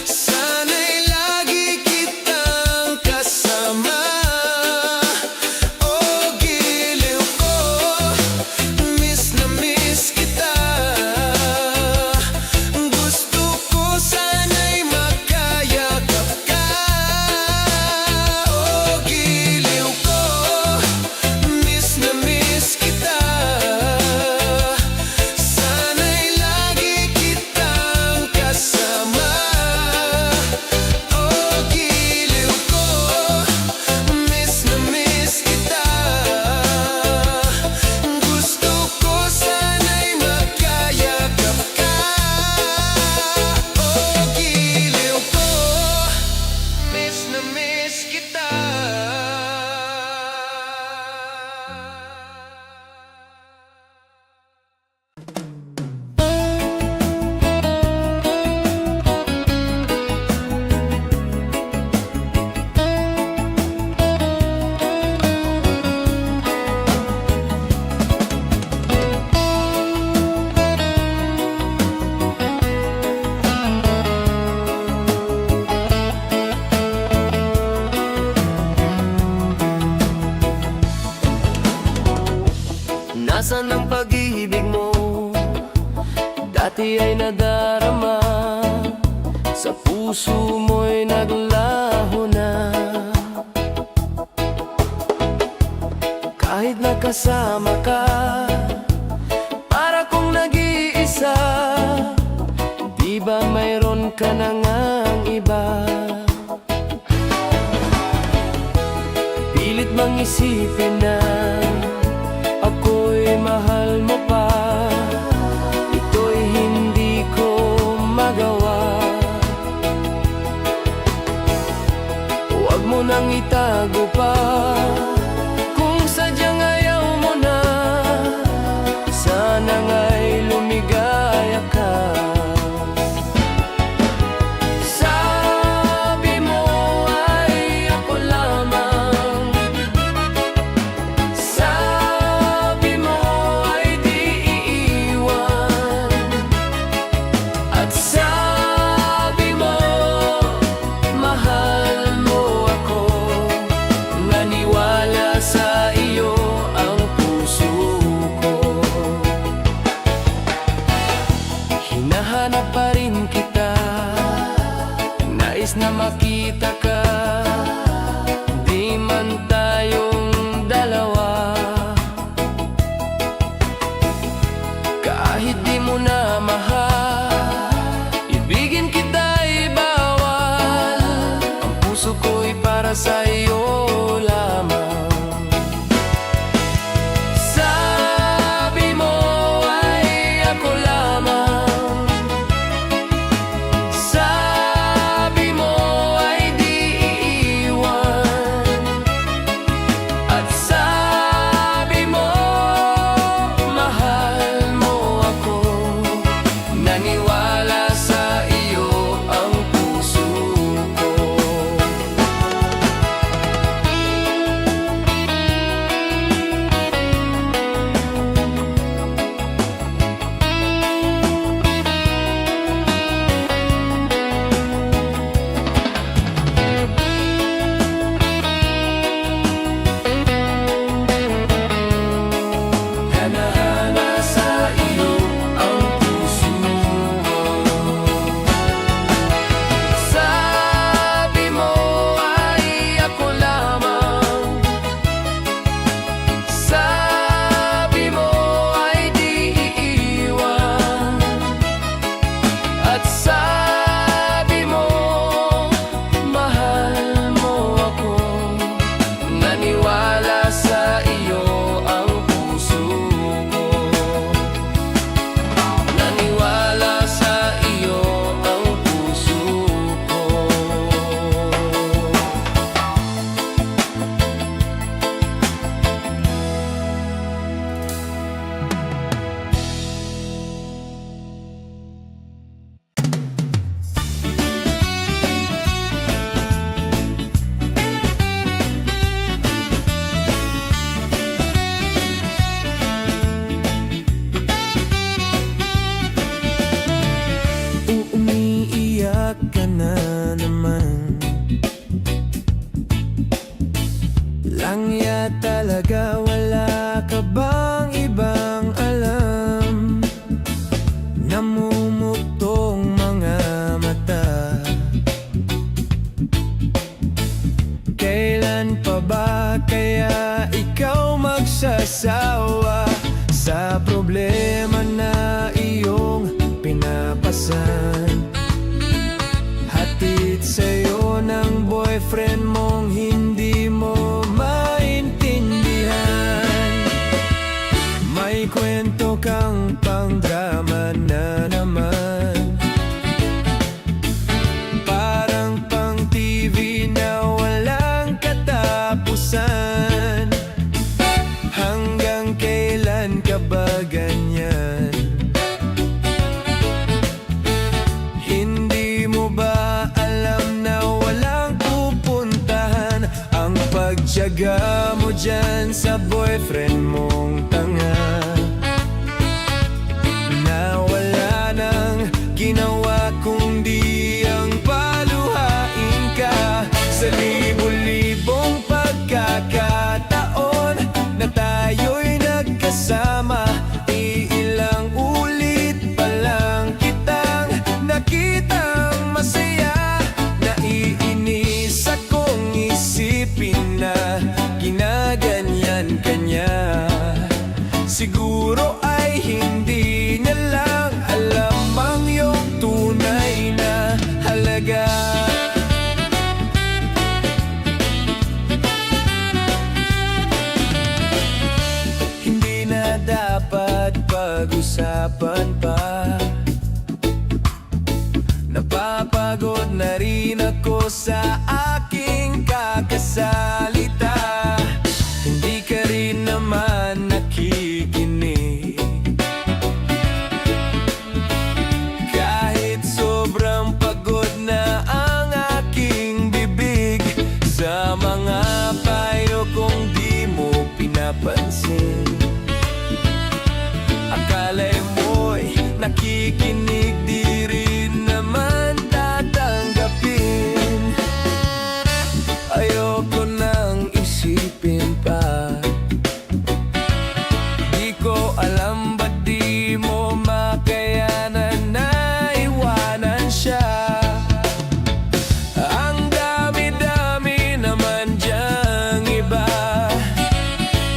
Sana'y lagi kitang kasama. O giliw ko, miss na miss kita. Gusto ko sana'y makayakap ka. O giliw ko, miss na miss kita. Sana'y lagi kitang kasama. O giliw ko, miss na miss kita. Gusto ko sana'y makayakap ka. O giliw ko, miss na miss kita. Nasaan ang pag-ibig mo? Dati ay nadarama, sa puso mo'y naglaho na. Kahit nakasama ka, para kong nag-iisa. Di ba mayroon ka na ngang iba? Pilit mang isipin na ako'y mahal mo pa. Ito'y hindi itago pa. Kung sadyang ayaw mo na, sana nga'y lumigaya ka. Sabi mo ay ako lamang, sabi mo ay di iiwan, at sabi mo mahal mo ako. Naniwala sa iyo ang puso ko. Hinahanap pa rin kita, nais na makita ka. Di man tayong dalawa, kahit di mo na mahal, ibigin kita'y bawal. Ang puso ko'y para sa iyo lamang. Sabi mo ay ako lamang, sabi mo ay di iiwan, at sabi mo mahal mo ako. Naniwala sa iyo ang puso ko. Hana-hana sa iyo ang puso ko. Sabi mo ay ako lamang, sabi mo ay di iiwan, at sabi mo mahal mo ako. Naniwala sa iyo ang puso ko. Naniwala sa iyo ang puso ko. Umiiyak ka na naman, langya talaga. Wala ka bang ibang alam? Namumuktong mga mata, kailan pa ba kaya ikaw magsasawa sa problema na iyong pinapasan? Hatid sa'yo ng boyfriend mong hindi mo maintindihan. May kwento kang pang-drama na naman, parang pang-TV na walang katapusan. Hanggang kailan ka ba ganyan? Hindi mo ba alam na walang pupuntahan ang pagtiyaga mo dyan sa boyfriend mong tanga, na wala nang ginawa kundi ang paluhain ka sa libo-libong pagkakataon na tayo'y nagkasama. Iilang ulit pa lang kitang nakitang masaya. Naiinis akong isipin na ginaganyan ka niya. Siguro ay hindi na lang alam ang iyong tunay na halaga. Hindi na dapat pag-usapan pa. Napapagod na rin ako sa aking kakasama. nagsasalita, hindi ka rin naman nakikinig. Kahit sobrang pagod na ang aking bibig, sa mga payo kong di mo pinapansin. Akala mo'y nakikinig, di rin naman tatanggapin. Ayoko nang isipin pa, di ko alam ba't di mo makayanan na iwanan siya. Ang dami-dami naman diyang iba.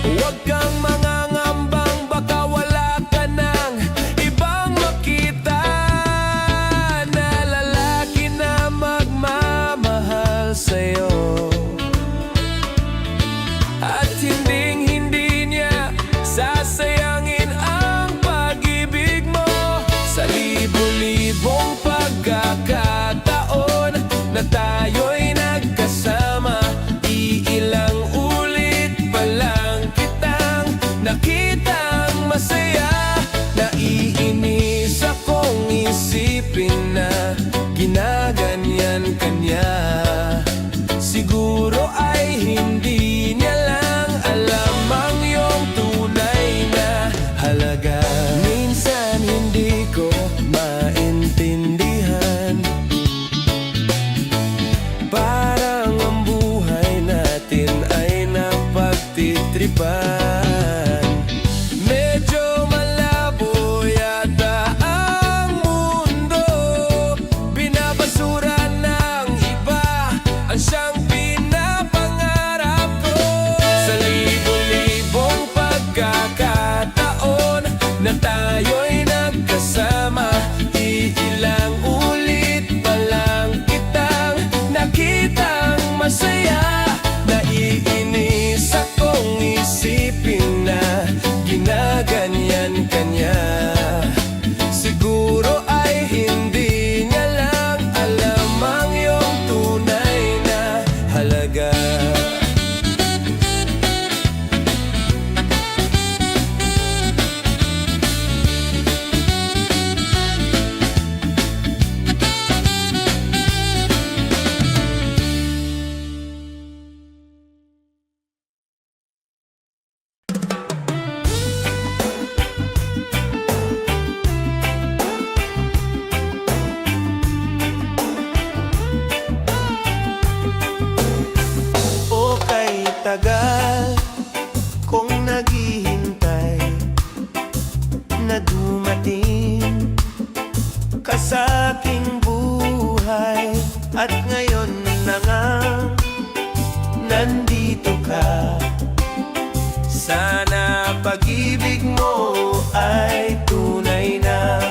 Huwag kang mangangambang, baka wala ka nang ibang makita na lalaki na magmamahal sa'yo. At hinding-hindi niya sasayangin ang pag-ibig mo. Sa libo-libong pagkakataon na tayo'y nagkasama, iilang ulit pa lang kitang nakitang masaya. Naiinis akong isipin na ginaganyan ka niya. Siguro ay hindi niya lang alam ang iyong tunay na halaga. Minsan hindi ko maintindihan, parang ang buhay natin ay napagtitripan. Medyo malabo yata ang mundo, binabasura ng iba ang siyang pinapangarap ko. Sa libo-libong pagkakataon na tayo'y nagkasama, iilang ulit pa lang kitang nakitang masaya. Naiinis akong isipin na ginaganyan ka niya. Siguro ay hindi niya lang alam ang iyong tunay na halaga. O kay tagal kong naghihintay na dumating ka sa aking buhay, at ngayon na nga nandito ka. Sana pag-ibig mo ay tunay na.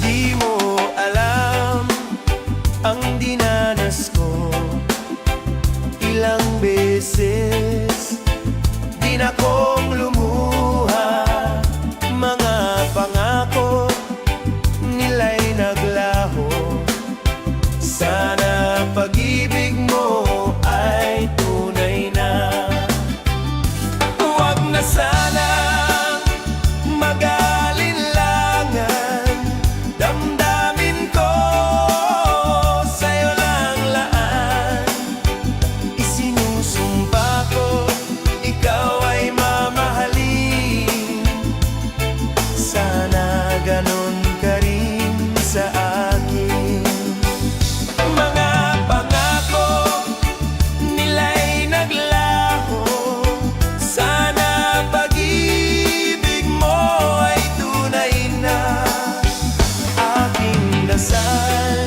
Di mo alam ang dinanas ko, ilang beses din akong lumuha. Mga pangako nila'y naglaho. Sana pag-ibig mo ay tunay na. Huwag na sana mag-alinlangan, damdamin ko sa'yo lang laan. Isinusumpa ko, ikaw ay mamahalin. Sana ganon ka rin sa akin. Mga pangako nila'y naglaho. Sana pag-ibig mo ay tunay na. Aking dasal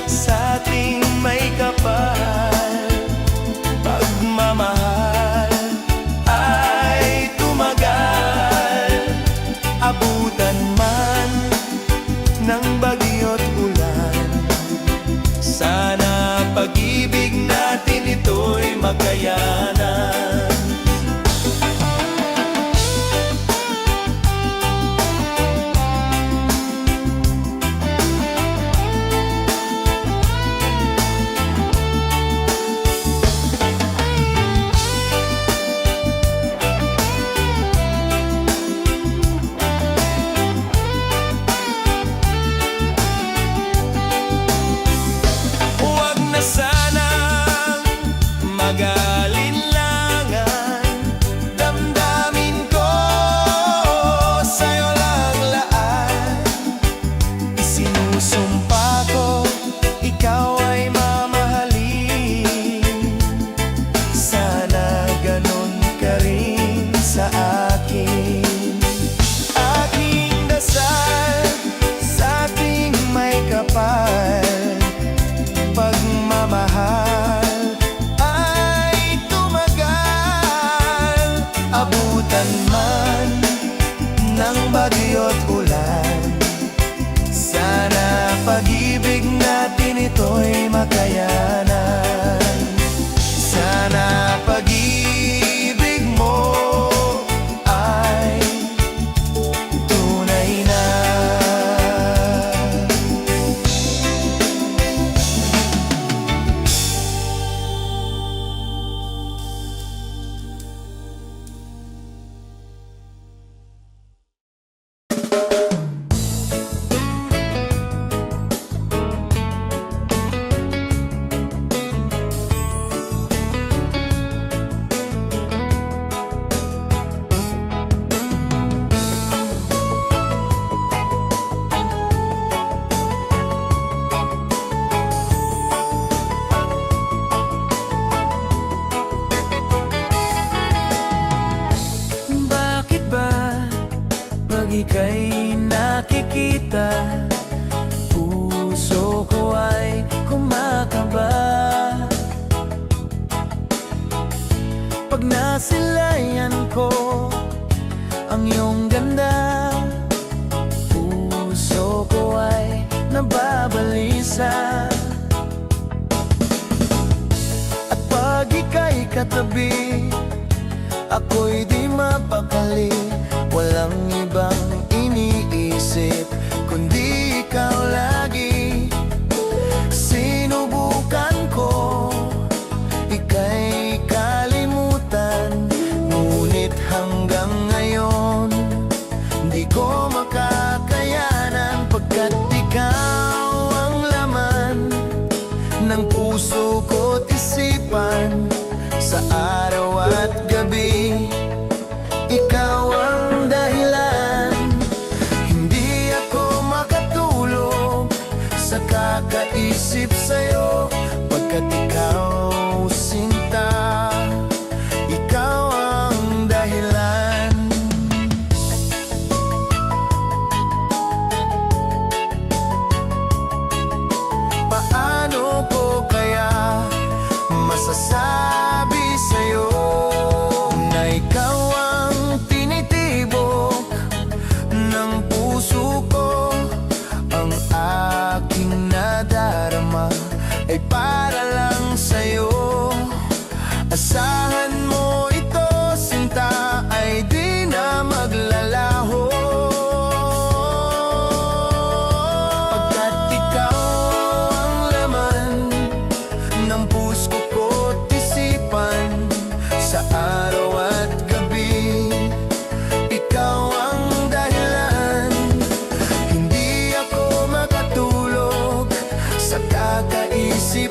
sa ating may kapal, pagmamahal ay tumagal. Abutan man ng bagyo't ulan, sana pag-ibig natin ito'y makayanan. pag-ibig natin ito'y makayanan. Sana pag-ibig mo ay tunay na. Bakit ba pag ika'y nakikita, puso ko ay kumakaba? Pag nasilayan ko ang iyong ganda, puso ko ay nababalisa. At pag ika'y katabi, ako'y di mapakali. Walang ibang iniisip kundi ikaw lagi. Sinubukan ko ika'y kalimutan, ngunit hanggang ngayon di ko makakayanan. Pagkat ikaw ang laman ng puso ko't isipan, sa araw at gabi, ikaw ang dahilan. Hindi ako makatulog sa kakaisip sa'yo, pagkat ikaw, sinta, ikaw ang dahilan. Paano ko kaya masasabi sa'yo na ikaw ang tinitibok ng puso ko? Ang aking nadarama ay para lang sa'yo. Asahan mo ito, sinta, ay di na maglalaho. Pagkat ikaw ang laman ng puso ko't isipan, sa araw at gabi, ikaw ang dahilan. Hindi ako makatulog sa kakaisip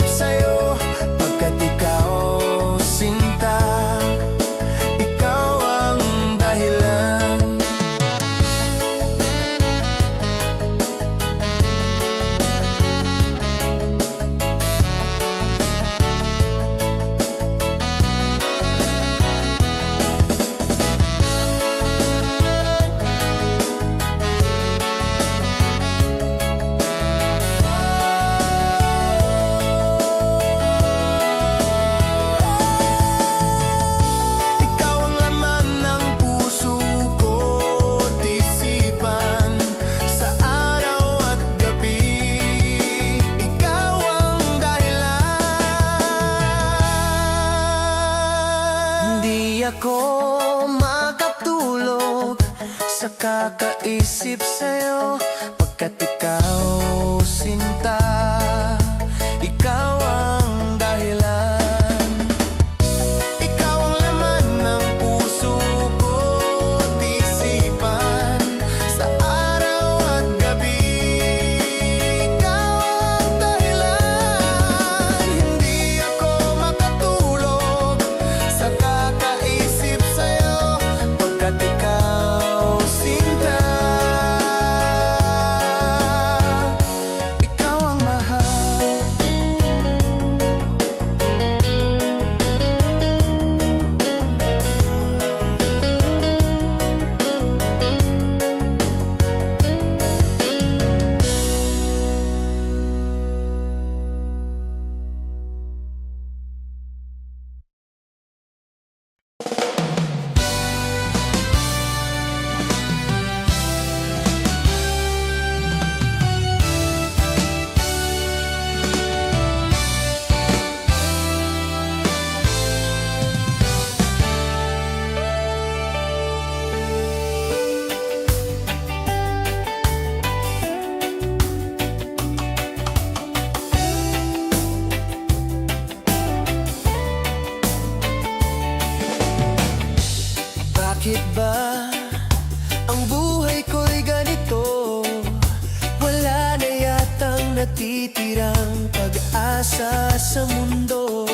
natitirang pag-asa sa mundo.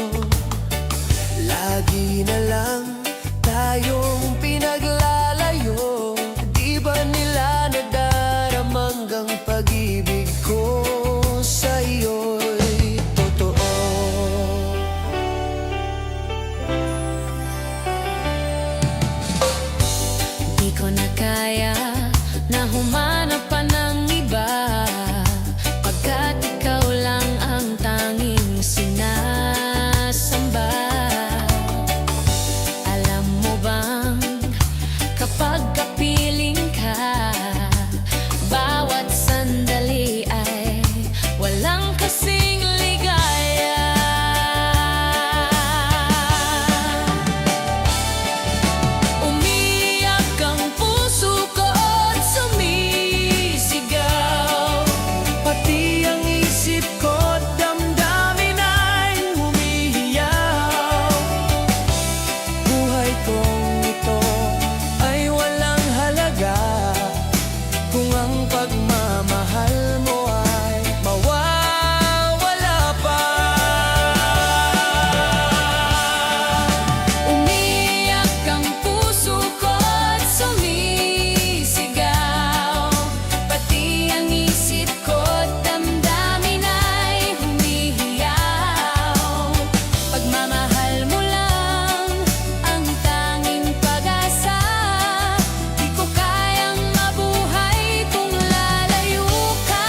Lagi na lang tayong pinaglalayo. Di ba nila nadaramanggang pag-ibig ko sa iyo'y totoo? Di ko na kaya na humanap pa ng iba, pagkat ikaw lang ang tanging sinasamba. Alam mo bang kapag kapiling ka, bawat sandali ay walang kasing ligaya. Umiyak ang puso ko at sumisigaw, Pati ang isip ko't damdamin ay humihiyaw. Buhay kong ito ay walang halaga kung ang pagmamahal mo ay mawawala pa. umiyak ang puso ko at sumisigaw, pati ang isip ko at damdamin ay humihiyaw. Pagmamahal mo lang ang tanging pag-asa, di ko kayang mabuhay kung lalayo ka.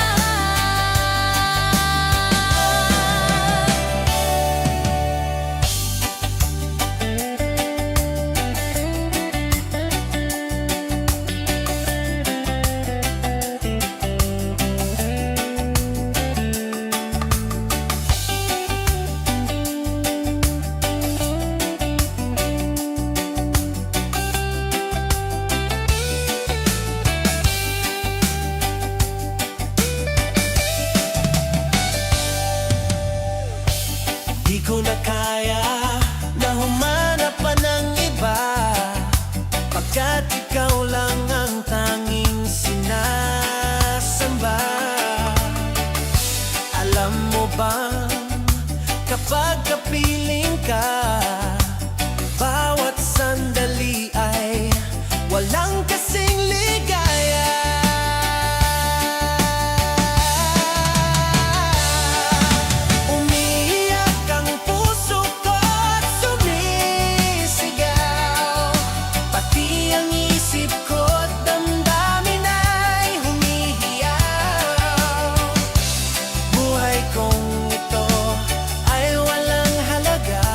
Di ko na kaya na humanap pa ng iba, pagkat ikaw lang ang tanging sinasamba. Alam mo bang kapag kapiling ka, bawat sandali ay walang kasing ligaya. Umiiyak ang puso ko at sumisigaw, pati ang isip ko't damdamin ay humihiyaw. Buhay kong ito ay walang halaga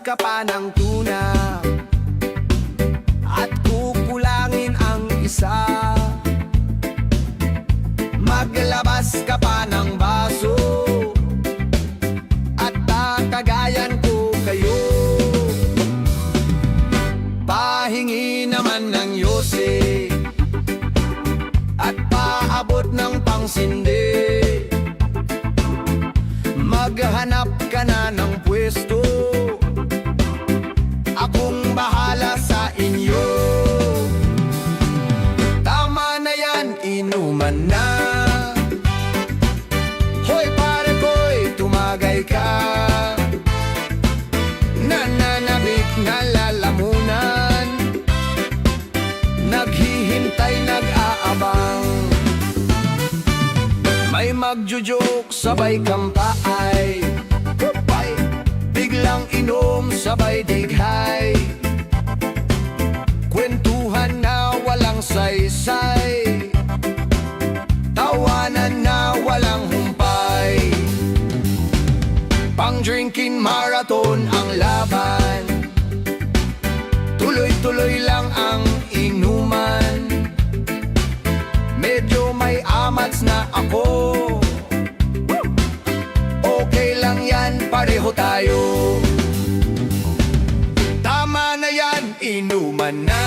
ka pa ng tuna at kukulangin ang isa. Maglabas ka pa ng baso at tatagayan ko kayo. Pahingi naman ng yose at paabot ng pangsindi. Maghanap ka na ng pwesto, akong bahala sa inyo. Tama na yan, inuman na. Hoy pare ko'y tumagay ka. Nananabik na lalamunan, naghihintay, nag-aabang. May magjujuk, sabay kampay, biglang inom, sabay dighay. Kwentuhan na walang saysay, tawanan na walang humpay. Pang-drinking marathon ang laban, tuloy-tuloy lang ang inuman. Medyo may amats na ako, okay lang yan, pareho tayo. Tama na yan, inuman na.